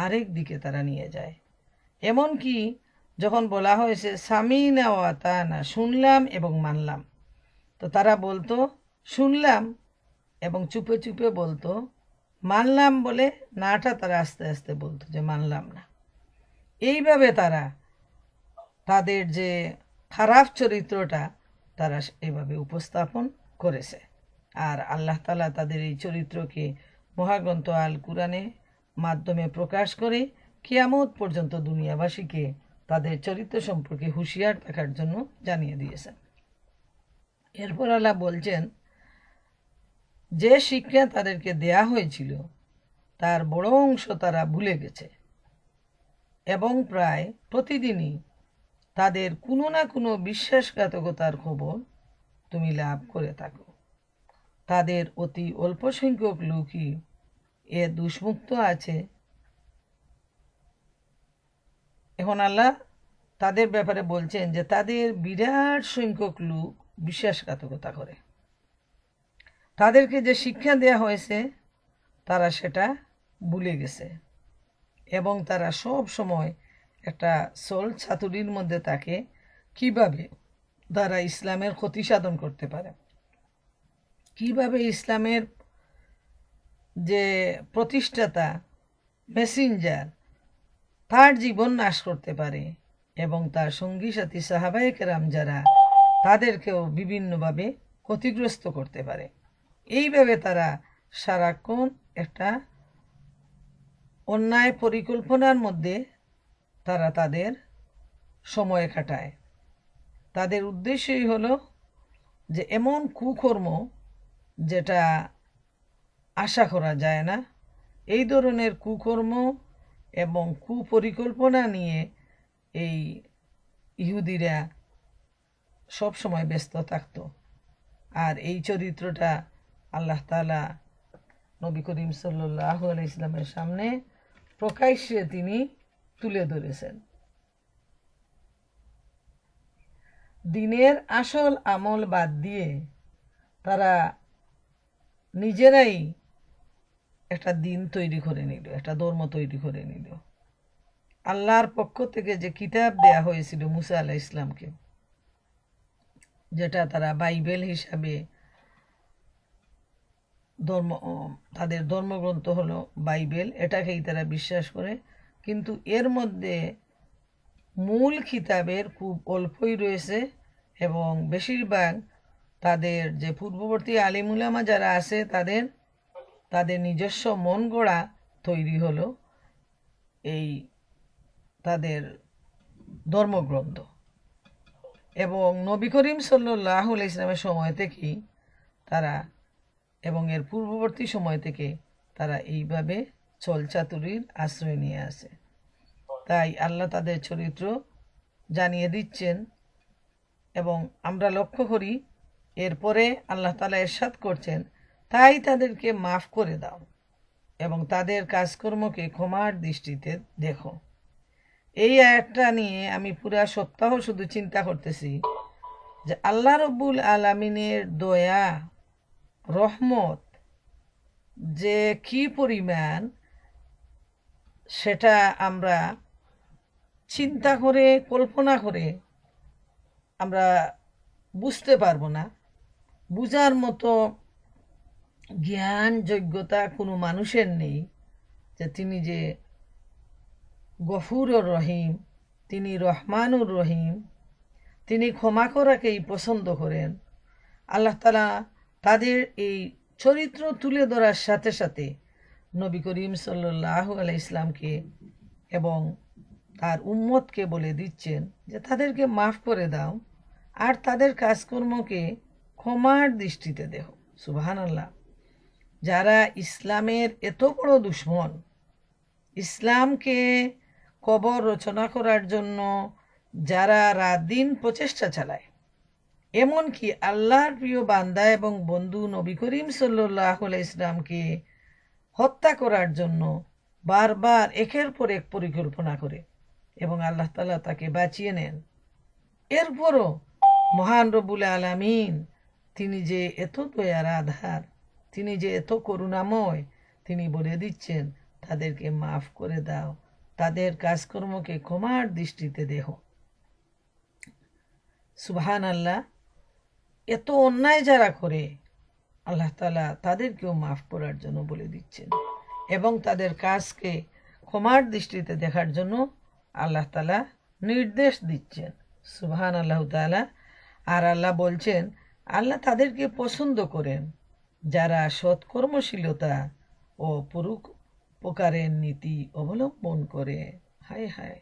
আরেক দিকে তারা নিয়ে যায়। এমনকি যখন বলা হয়েছে সামিনা ওয়া আতানা, শুনলাম এবং মানলাম, তো তারা বলতো শুনলাম এবং চুপে চুপে বলতো, মানলাম বলে নাটা তারা আস্তে আস্তে বলতো যে মানলাম না। এইভাবে তারা তাদের যে খারাপ চরিত্রটা তারা এইভাবে উপস্থাপন করেছে। আর আল্লাহ তাআলা তাদের এই চরিত্রকে মহাগ্রন্থ আল কুরআনের মাধ্যমে প্রকাশ করে কিয়ামত পর্যন্ত দুনিয়াবাসীকে তাদের চরিত্র সম্পর্কে হুঁশিয়ার থাকার জন্য জানিয়ে দিয়েছেন। এরপর আল্লাহ বলছেন, যে শিক্ষা তাদেরকে দেয়া হয়েছিল তার বড় অংশ তারা ভুলে গেছে এবং প্রায় প্রতিদিনই তাদের কোনো না কোনো বিশ্বাসঘাতকতার খবর তুমি লাভ করে থাকো। তাদের অতি অল্প সংখ্যক লোকই এ দুষ্মুক্ত আছে। এখন আল্লাহ তাদের ব্যাপারে বলছেন যে তাদের বিরাট সংখ্যক লোক বিশ্বাসঘাতকতা করে। তাদেরকে যে শিক্ষা দেয়া হয়েছে তারা সেটা ভুলে গেছে এবং তারা সব সময় একটা সল ছাতুরির মধ্যে থাকে, কিভাবে তারা ইসলামের ক্ষতি সাধন করতে পারে, কিভাবে ইসলামের যে প্রতিষ্ঠাতা মেসেঞ্জার তার জীবন নাশ করতে পারে এবং তার সঙ্গী সাথী সাহাবায়ে কেরাম যারা, তাদেরকেও বিভিন্নভাবে ক্ষতিগ্রস্ত করতে পারে। এইভাবে তারা সারাক্ষণ একটা অন্যায় পরিকল্পনার মধ্যে তারা তাদের সময় কাটায়। তাদের উদ্দেশ্যই হলো যে এমন কুকর্ম যেটা আশা করা যায় না, এই ধরনের কুকর্ম এবং কুপরিকল্পনা নিয়ে এই ইহুদিরা সব সময় ব্যস্ত থাকত। আর এই চরিত্রটা আল্লাহ তাআলা নবী করিম সাল্লাল্লাহু আলাইহি ইসলামের সামনে প্রকাশ্যে তিনি তুলে ধরেছেন। দিনের আসল আমল বাদ দিয়ে তারা নিজেরাই একটা দিন তৈরি করে নিল, একটা ধর্ম তৈরি করে নিল। আল্লাহর পক্ষ থেকে যে কিতাব দেয়া হয়েছিল মুসা আলাইহিস সালামকে, যেটা তারা বাইবেল হিসাবে তাদের ধর্মগ্রন্থ হলো বাইবেল, এটাকেই তারা বিশ্বাস করে। কিন্তু এর মধ্যে মূল কিতাবের খুব অল্পই রয়েছে এবং বেশিরভাগ তাদের যে পূর্ববর্তী আলিম উলামা যারা আছে তাদের নিজস্ব মন গড়া তৈরি হলো এই তাদের ধর্মগ্রন্থ। এবং নবী করিম সাল্লাল্লাহু আলাইহি ওয়াসাল্লামের সময় থেকেই তারা এবং এর পূর্ববর্তী সময় থেকে তারা এইভাবে চলচাতুরির আশ্রয় নিয়ে আসে। তাই আল্লাহ তাদের চরিত্র জানিয়ে দিচ্ছেন এবং আমরা লক্ষ্য করি এরপরে আল্লাহ তাআলা ইরশাদ করছেন, তাই তাদেরকে মাফ করে দাও এবং তাদের কাজকর্মকে ক্ষমার দৃষ্টিতে দেখো। এই আয়াতটা নিয়ে আমি পুরা সপ্তাহ শুধু চিন্তা করতেছি যে আল্লাহ রব্বুল আলামিনের দয়া রহমত যে কি পরিমাণ সেটা আমরা চিন্তা করে কল্পনা করে আমরা বুঝতে পারবো না। বুঝার মতো জ্ঞান যোগ্যতা কোনো মানুষের নেই যে তিনি যে গফুরুর রহিম, তিনি রহমানুর রহিম, তিনি ক্ষমা করাকেই পছন্দ করেন। আল্লাহ তাআলা তাদের এই চরিত্র তুলে ধরার সাথে সাথে নবী করিম সাল্লাল্লাহু আলাইহি ইসলামকে এবং তার উম্মতকে বলে দিচ্ছেন যে তাদেরকে মাফ করে দাও আর তাদের কাজকর্মকে ক্ষমার দৃষ্টিতে দেখো। সুবহানাল্লাহ। যারা ইসলামের এত বড় দুশমন, ইসলামকে কবর রচনা করার জন্য যারা রাত দিন প্রচেষ্টা চালায়, এমনকি আল্লাহর প্রিয় বান্দা এবং বন্ধু নবী করিম সাল্লাল্লাহু আলাইহি ইসলামকে হত্যা করার জন্য বারবার একের পর এক পরিকল্পনা করে এবং আল্লাহ তাআলা তাকে বাঁচিয়ে নেন। এরপরও মহান রব্বুল আলামিন তিনি যে এত দয়ার আধার, তিনি যে এত করুণাময়, তিনি বলে দিচ্ছেন তাদেরকে মাফ করে দাও, তাদের কাজকর্মকে ক্ষমার দৃষ্টিতে দেখো। সুবহানাল্লাহ। এত অন্যায় যারা করে আল্লাহ তাআলা তাদেরকেও মাফ করার জন্য বলে দিচ্ছেন এবং তাদের কাজকে ক্ষমার দৃষ্টিতে দেখার জন্য আল্লাহ তাআলা নির্দেশ দিচ্ছেন। সুবহানাল্লাহু তাআলা। আর আল্লাহ বলছেন আল্লাহ তাদেরকে পছন্দ করেন যারা সৎকর্মশীলতা ও পরোপকারের নীতি অবলম্বন করে। হায় হায়।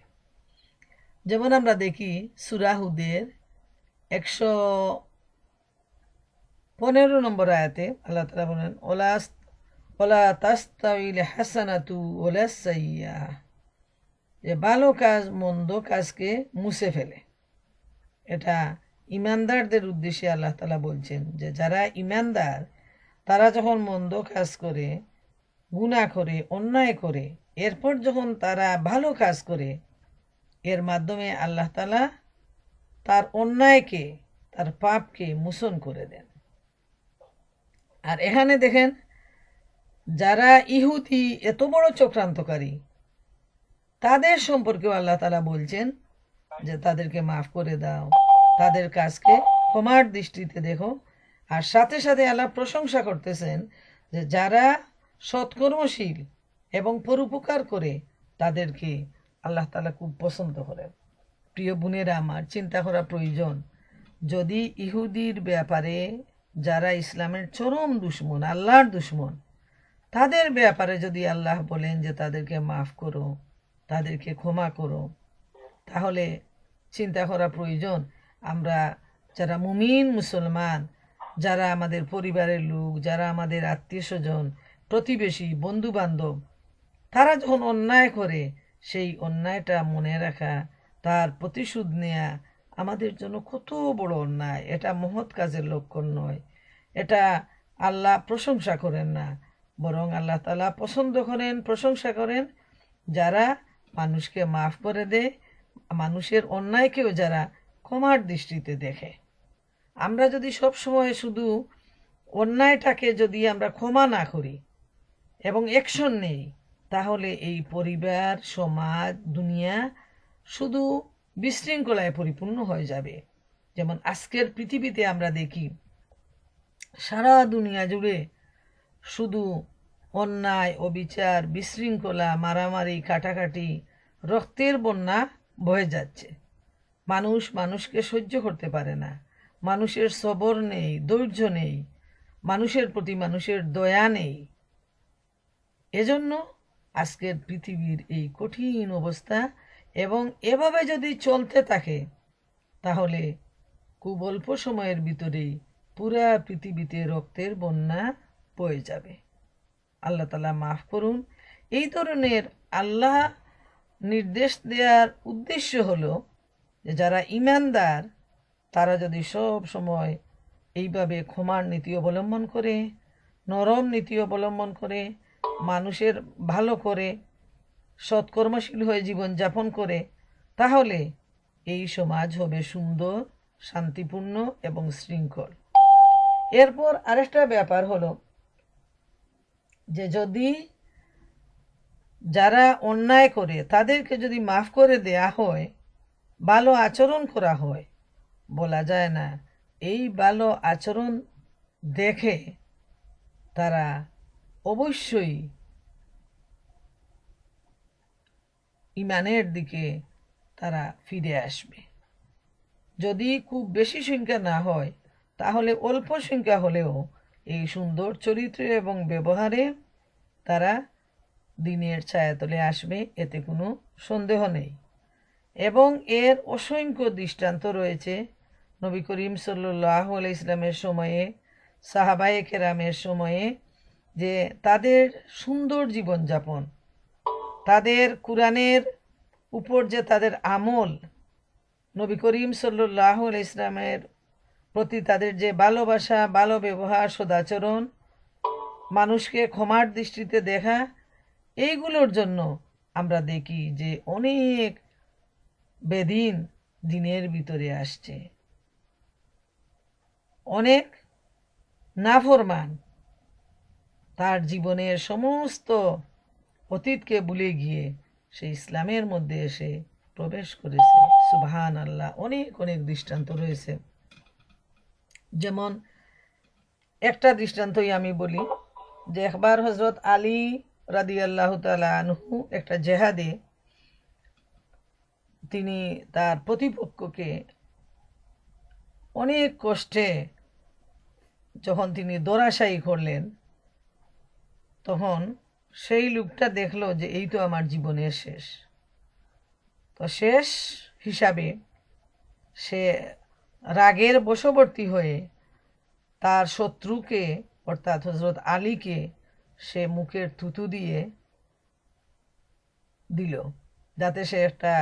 যেমন আমরা দেখি সূরা হুদের 115 নম্বর আয়াতে আল্লাহ তাআলা বলেন, ওলা তাস্তাউইল হাসানাতু ওয়ালা সাইয়্যাহ, যে ভালো কাজ মন্দ কাজকে মুছে ফেলে। এটা ইমানদারদের উদ্দেশ্যে আল্লাহ তাআলা বলছেন যে যারা ইমানদার তারা যখন মন্দ কাজ করে, গুনাহ করে, অন্যায় করে, এরপর যখন তারা ভালো কাজ করে, এর মাধ্যমে আল্লাহ তাআলা তার অন্যায়কে, তার পাপকে মোচন করে দেন। আর এখানে দেখেন যারা ইহুদি এত বড় চক্রান্তকারী, তাদের সম্পর্কেও আল্লাহ তাআলা বলছেন যে তাদেরকে মাফ করে দাও, তাদের কাজকে ক্ষমার দৃষ্টিতে দেখো। আর সাথে সাথে আল্লাহ প্রশংসা করতেছেন যে যারা সৎকর্মশীল এবং পরোপকার করে তাদেরকে আল্লাহ তাআলা খুব পছন্দ করেন। প্রিয় বোনেরা আমার, চিন্তা করা প্রয়োজন। যদি ইহুদির ব্যাপারে যারা ইসলামের চরম দুশমন, আল্লাহর দুশমন, তাদের ব্যাপারে যদি আল্লাহ বলেন যে তাদেরকে মাফ করো, তাদেরকে ক্ষমা করো, তাহলে চিন্তা করা প্রয়োজন আমরা যারা মুমিন মুসলমান, যারা আমাদের পরিবারের লোক, যারা আমাদের আত্মীয় স্বজন, প্রতিবেশী, বন্ধু বান্ধব, তারা যখন অন্যায় করে সেই অন্যায়টা মনে রাখা, তার প্রতিশোধ নেয়া আমাদের জন্য কত বড় অন্যায়। এটা মহৎ কাজের লক্ষণ নয়। এটা আল্লাহ প্রশংসা করেন না, বরং আল্লাহ তাআলা পছন্দ করেন, প্রশংসা করেন যারা মানুষকে মাফ করে দেয়, মানুষের অন্যায়কেও যারা ক্ষমার দৃষ্টিতে দেখে। আমরা যদি সব সময় শুধু অন্যায়টাকে যদি আমরা ক্ষমা না করি এবং অ্যাকশন নেই, তাহলে এই পরিবার, সমাজ, দুনিয়া শুধু বিশৃঙ্খলায় পরিপূর্ণ হয়ে যাবে। যেমন আজকের পৃথিবীতে আমরা দেখি সারা দুনিয়া জুড়ে শুধু অন্যায়, অবিচার, বিশৃঙ্খলা, মারামারি, কাটাকাটি, রক্তের বন্যা বয়ে যাচ্ছে। মানুষ মানুষকে সহ্য করতে পারে না, মানুষের সবর নেই, ধৈর্য নেই, মানুষের প্রতি মানুষের দয়া নেই। এজন্য আজকের পৃথিবীর এই কঠিন অবস্থা, এবং এভাবে যদি চলতে থাকে তাহলে খুব অল্প সময়ের ভিতরেই পুরা পৃথিবীতে রক্তের বন্যা বয়ে যাবে। আল্লাহ তাআলা মাফ করুন। এই ধরনের আল্লাহ নির্দেশ দেওয়ার উদ্দেশ্য হলো যে যারা ঈমানদার তারা যদি সব সময় এইভাবে ক্ষমার নীতি অবলম্বন করে, নরম নীতি অবলম্বন করে, মানুষের ভালো করে, সৎকর্মশীল হয়ে জীবনযাপন করে, তাহলে এই সমাজ হবে সুন্দর, শান্তিপূর্ণ এবং শৃঙ্খল। এরপর আরেকটা ব্যাপার হলো যে যদি যারা অন্যায় করে তাদেরকে যদি মাফ করে দেয়া হয়, ভালো আচরণ করা হয়, বলা যায় না এই ভালো আচরণ দেখে তারা অবশ্যই ঈমানের দিকে তারা ফিরে আসবে। যদি খুব বেশি সংখ্যা না হয় তাহলে অল্প সংখ্যা হলেও এই সুন্দর চরিত্র এবং ব্যবহারে তারা দিনের ছায়াতলে আসবে, এতে কোনো সন্দেহ নেই। এবং এর অসংখ্য দৃষ্টান্ত রয়েছে নবী করিম সাল্লাল্লাহু আলাইহি ইসলামের সময়ে, সাহাবায়ে কেরামের সময়ে, যে তাদের সুন্দর জীবনযাপন, তাদের কোরআনের উপর যে তাদের আমল, নবী করিম সাল্লাল্লাহু আলাইহি ইসলামের প্রতি তাদের যে ভালোবাসা, ভালো ব্যবহার, সদাচরণ, মানুষকে ক্ষমার দৃষ্টিতে দেখা, এইগুলোর জন্য আমরা দেখি যে অনেক বেদিন দিনের ভিতরে আসছে, অনেক নাফরমান তার জীবনের সমস্ত অতীতকে ভুলে গিয়ে সে ইসলামের মধ্যে এসে প্রবেশ করেছে। সুবহান আল্লাহ। অনেক অনেক দৃষ্টান্ত রয়েছে। যেমন একটা দৃষ্টান্তই আমি বলি যে একবার হযরত আলী রাদিয়াল্লাহু তাআলা আনহু একটা জেহাদে তিনি তার প্রতিপক্ষকে অনেক কষ্টে যখন তিনি দৌড়াশায়ী করলেন, তখন সেই লোকটা দেখলো যে এই তো আমার জীবনের শেষ। তো শেষ হিসাবে সে রাগের বশবর্তী হয়ে তার শত্রুকে অর্থাৎ হযরত আলীকে সে মুখের থুতু দিয়ে দিল, যাতে সে একটা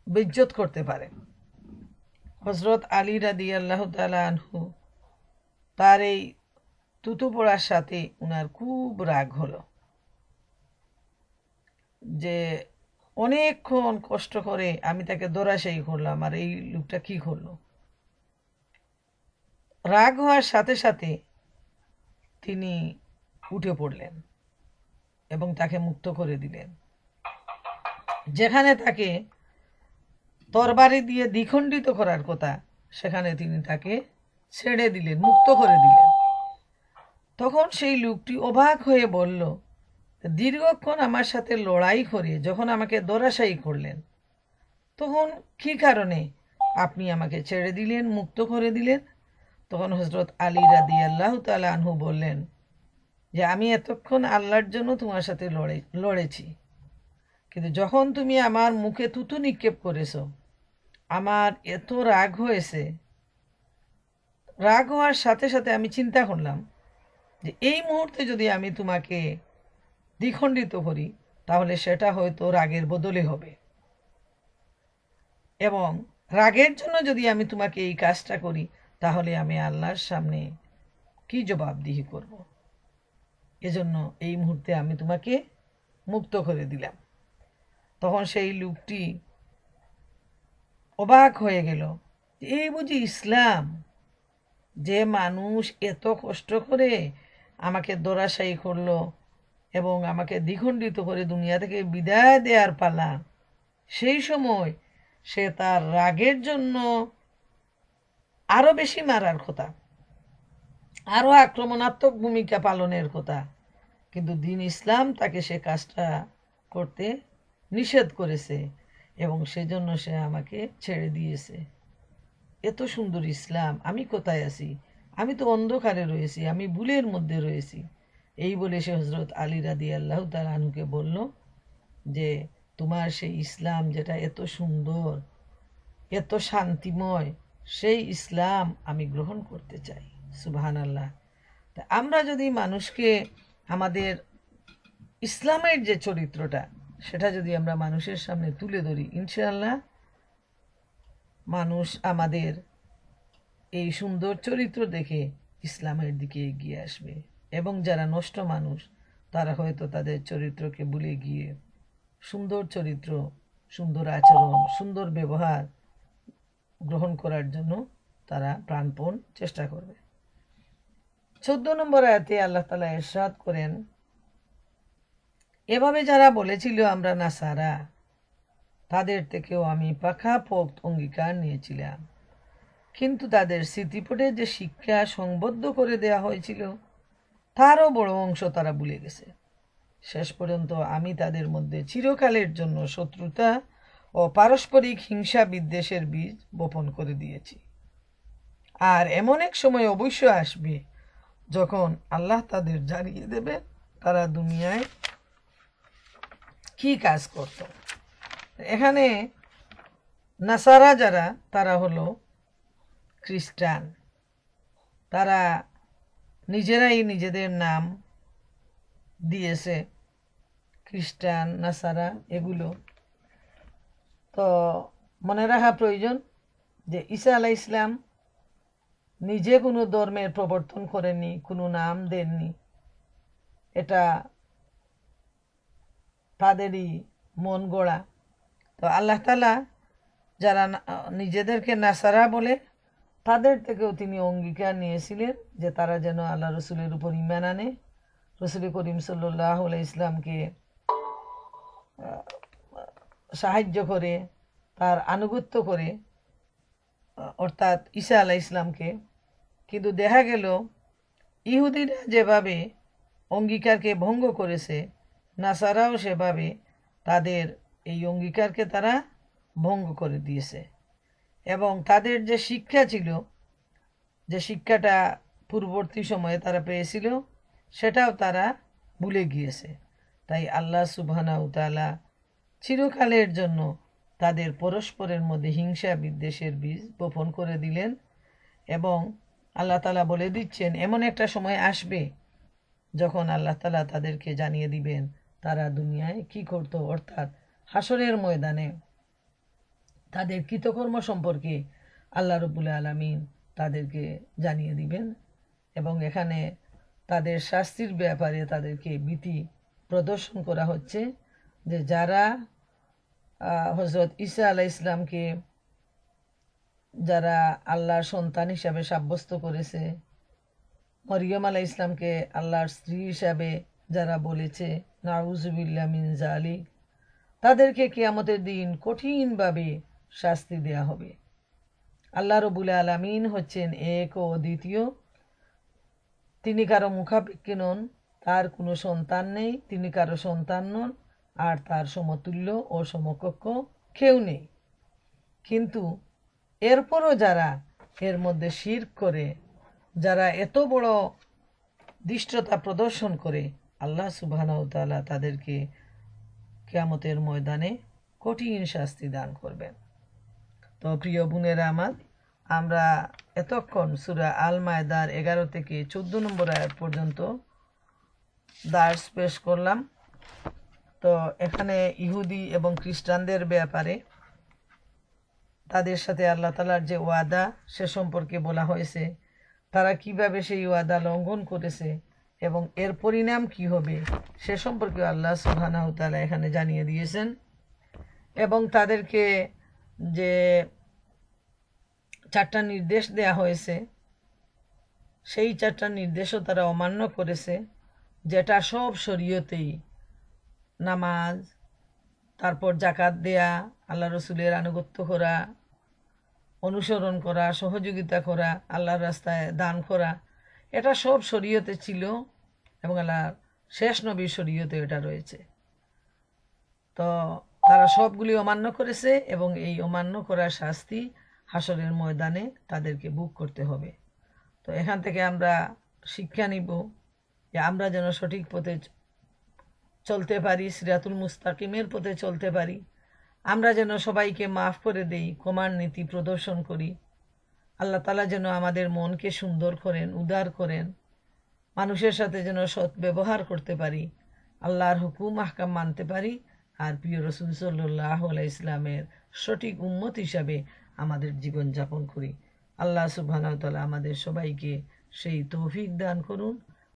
বেইজ্জত করতে পারে। হযরত আলী রাদিয়াল্লাহু তাআলা আনহু তার এই থুতু পড়ার সাথে উনার খুব রাগ হলো যে অনেকক্ষণ কষ্ট করে আমি তাকে দৌড়াশায়ী করলাম আর এই লোকটা কি করলো। রাগ হওয়ার সাথে সাথে তিনি উঠে পড়লেন এবং তাকে মুক্ত করে দিলেন। যেখানে তাকে তরবারি দিয়ে দ্বিখণ্ডিত করার কথা সেখানে তিনি তাকে ছেড়ে দিলেন, মুক্ত করে দিলেন। তখন সেই লোকটি অবাক হয়ে বলল, দীর্ঘক্ষণ আমার সাথে লড়াই করে যখন আমাকে দৌড়াশায়ী করলেন, তখন কি কারণে আপনি আমাকে ছেড়ে দিলেন, মুক্ত করে দিলেন? তখন হযরত আলী রাদিয়াল্লাহু তাআলা আনহু বললেন যে আমি এতক্ষণ আল্লাহর জন্য তোমার সাথে লড়েছি, কিন্তু যখন তুমি আমার মুখে থুতু নিক্ষেপ করেছো আমার এত রাগ হয়েছে। রাগ হওয়ার সাথে সাথে আমি চিন্তা করলাম যে এই মুহূর্তে যদি আমি তোমাকে দ্বিখণ্ডিত করি তাহলে সেটা হয়তো রাগের বদলে হবে, এবং রাগের জন্য যদি আমি তোমাকে এই কাজটা করি তাহলে আমি আল্লাহর সামনে কি জবাবদিহি করব। এজন্য এই মুহূর্তে আমি তোমাকে মুক্ত করে দিলাম। তখন সেই লোকটি অবাক হয়ে গেল, এই বুঝি ইসলাম, যে মানুষ এত কষ্ট করে আমাকে দৌড়াশায়ী করলো এবং আমাকে দ্বিখণ্ডিত করে দুনিয়া থেকে বিদায় দেওয়ার পালা, সেই সময় সে তার রাগের জন্য আরো বেশি মারার কথা, আরো আক্রমণাত্মক ভূমিকা পালনের কথা, কিন্তু দ্বীন ইসলাম তাকে সে কাজটা করতে নিষেধ করেছে এবং সেজন্য সে আমাকে ছেড়ে দিয়েছে। এত সুন্দর ইসলাম, আমি কোথায় আছি? আমি তো অন্ধকারে রয়েছি, আমি ভুলের মধ্যে রয়েছি। এই বলে সে হজরত আলী রাদিয়াল্লাহু তাআলা আনহুকে বলল যে তোমার সেই ইসলাম যেটা এত সুন্দর, এত শান্তিময়, সেই ইসলাম আমি গ্রহণ করতে চাই। সুবহানাল্লাহ। তা আমরা যদি মানুষকে আমাদের ইসলামের যে চরিত্রটা সেটা যদি আমরা মানুষের সামনে তুলে ধরি, ইনশাআল্লাহ মানুষ আমাদের এই সুন্দর চরিত্র দেখে ইসলামের দিকে এগিয়ে আসবে। এবং যারা নষ্ট মানুষ তারা হয়তো তাদের চরিত্রকে ভুলে গিয়ে সুন্দর চরিত্র, সুন্দর আচরণ, সুন্দর ব্যবহার গ্রহণ করার জন্য তারা প্রাণপণ চেষ্টা করবে। 14 নম্বর আয়াতে আল্লাহ তাআলা ইরশাদ করেন, এভাবে যারা বলেছিল আমরা নাসারা, তাদের থেকেও আমি পাকাপোক্ত অঙ্গীকার নিয়েছিলাম, কিন্তু তাদের স্মৃতিপটে যে শিক্ষা সংবদ্ধ করে দেয়া হয়েছিল তারও বড় অংশ তারা ভুলে গেছে। শেষ পর্যন্ত আমি তাদের মধ্যে চিরকালের জন্য শত্রুতা ও পারস্পরিক হিংসা বিদ্বেষের বীজ বপন করে দিয়েছি। আর এমন এক সময় অবশ্য আসবে যখন আল্লাহ তাদের জানিয়ে দেবে তারা দুনিয়ায় কি কাজ করত। এখানে নাসারা যারা, তারা হলো খ্রিস্টান। তারা নিজেরাই নিজেদের নাম দিয়েছে খ্রিস্টান, নাসারা, এগুলো। তো মনে রাখা প্রয়োজন যে ঈসা আলাইহিস ইসলাম নিজে কোনো ধর্মের প্রবর্তন করেননি, কোনো নাম দেননি। এটা তাদেরই মন গড়া। তো আল্লাহ তাআলা যারা নিজেদেরকে নাসারা বলে তাদের থেকেও তিনি অঙ্গীকার নিয়েছিলেন যে তারা যেন আল্লাহ রসুলের উপর ঈমান আনে, রসুল করিম সাল্লাল্লাহু আলাইহি ইসলামকে সাহায্য করে, তার আনুগত্য করে, অর্থাৎ ঈসা আলাইহিস ইসলামকে। কিন্তু দেখা গেল ইহুদিরা যেভাবে অঙ্গীকারকে ভঙ্গ করেছে, নাসারাও সেভাবে তাদের এই অঙ্গীকারকে তারা ভঙ্গ করে দিয়েছে। এবং তাদের যে শিক্ষা ছিল, যে শিক্ষাটা পূর্ববর্তী সময়ে তারা পেয়েছিল, সেটাও তারা ভুলে গিয়েছে। তাই আল্লাহ সুবহানাহু তাআলা চিরকালের জন্য তাদের পরস্পরের মধ্যে হিংসা বিদ্বেষের বীজ বপন করে দিলেন। এবং আল্লাহ তাআলা বলে দিচ্ছেন এমন একটা সময় আসবে যখন আল্লাহ তাআলা তাদেরকে জানিয়ে দিবেন তারা দুনিয়ায় কি করত, অর্থাৎ হাসরের ময়দানে তাদের কৃতকর্ম সম্পর্কে আল্লাহ রাব্বুল আলামিন তাদেরকে জানিয়ে দিবেন। এবং এখানে তাদের শাস্তির ব্যাপারে তাদেরকে ভীতি প্রদর্শন করা হচ্ছে যে যারা হযরত ঈসা আলাইহিস ইসলামকে যারা আল্লাহর সন্তান হিসাবে সাব্যস্ত করেছে, মরিয়ম আলাইহিস ইসলামকে আল্লাহর স্ত্রী হিসাবে যারা বলেছে, নাউযুবিল্লাহ মিন যালিক, তাদেরকে কিয়ামতের দিন কঠিনভাবে শাস্তি দেয়া হবে। আল্লাহ রাব্বুল আলামিন হচ্ছেন এক ও দ্বিতীয়, তিনি কারো মুখাপেক্ষী নন, তার কোনো সন্তান নেই, তিনি কারো সন্তান নন, আর তার সমতুল্য ও সমকক্ষ কেউ নেই। কিন্তু এরপরও যারা এর মধ্যে শিরক করে, যারা এত বড় ধৃষ্টতা প্রদর্শন করে, আল্লাহ সুবহানাহু তাআলা তাদেরকে কিয়ামতের ময়দানে কঠিন শাস্তি দান করবেন। তো প্রিয় বোনেরা আমার, আমরা এতক্ষণ সূরা আল মায়দার 11 থেকে 14 নম্বর আয়াত পর্যন্ত দার্স পেশ করলাম। তো এখানে ইহুদি এবং খ্রিস্টানদের ব্যাপারে তাদের সাথে আল্লাহ তাআলার যে ওয়াদা সে সম্পর্কে বলা হয়েছে, তারা কিভাবে সেই ওয়াদা লঙ্ঘন করেছে এবং এর পরিণাম কি হবে সে সম্পর্কে আল্লাহ সুবহানাহু তাআলা এখানে জানিয়ে দিয়েছেন। এবং তাদেরকে যে 4টা নির্দেশ দেয়া হয়েছে সেই 4টা নির্দেশও তারা অমান্য করেছে, যেটা সব শরীয়তেই, নামাজ, তারপর যাকাত দেয়া, আল্লাহ রসুলের আনুগত্য করা, অনুসরণ করা, সহযোগিতা করা, আল্লাহর রাস্তায় দান করা, এটা সব শরীয়তে ছিল এবং আল্লাহর শেষ নবীর শরীয়তে এটা রয়েছে। তো তারা সবগুলি অমান্য করেছে এবং এই অমান্য করার শাস্তি হাসরের ময়দানে তাদেরকে ভোগ করতে হবে। তো এখান থেকে আমরা শিক্ষা নিব যে আমরা যেন সঠিক পথে চলতে পারি, সিরাতুল মুস্তাকিমের পথে চলতে পারি। আমরা যেন সবাইকে মাফ করে দেই, ক্ষমার নীতি প্রদর্শন করি। আল্লাহ তাআলা যেন আমাদের মনকে সুন্দর করেন, উদার করেন, মানুষের সাথে যেন সৎ ব্যবহার করতে পারি, আল্লাহর হুকুম আহকাম মানতে পারি, আর প্রিয় রাসূল সাল্লাল্লাহু আলাইহি ইসলামের সঠিক উম্মত হিসাবে আমাদের জীবনযাপন করি। আল্লাহ সুবহানাহু ওয়া তাআলা আমাদের সবাইকে সেই তৌফিক দান করুন।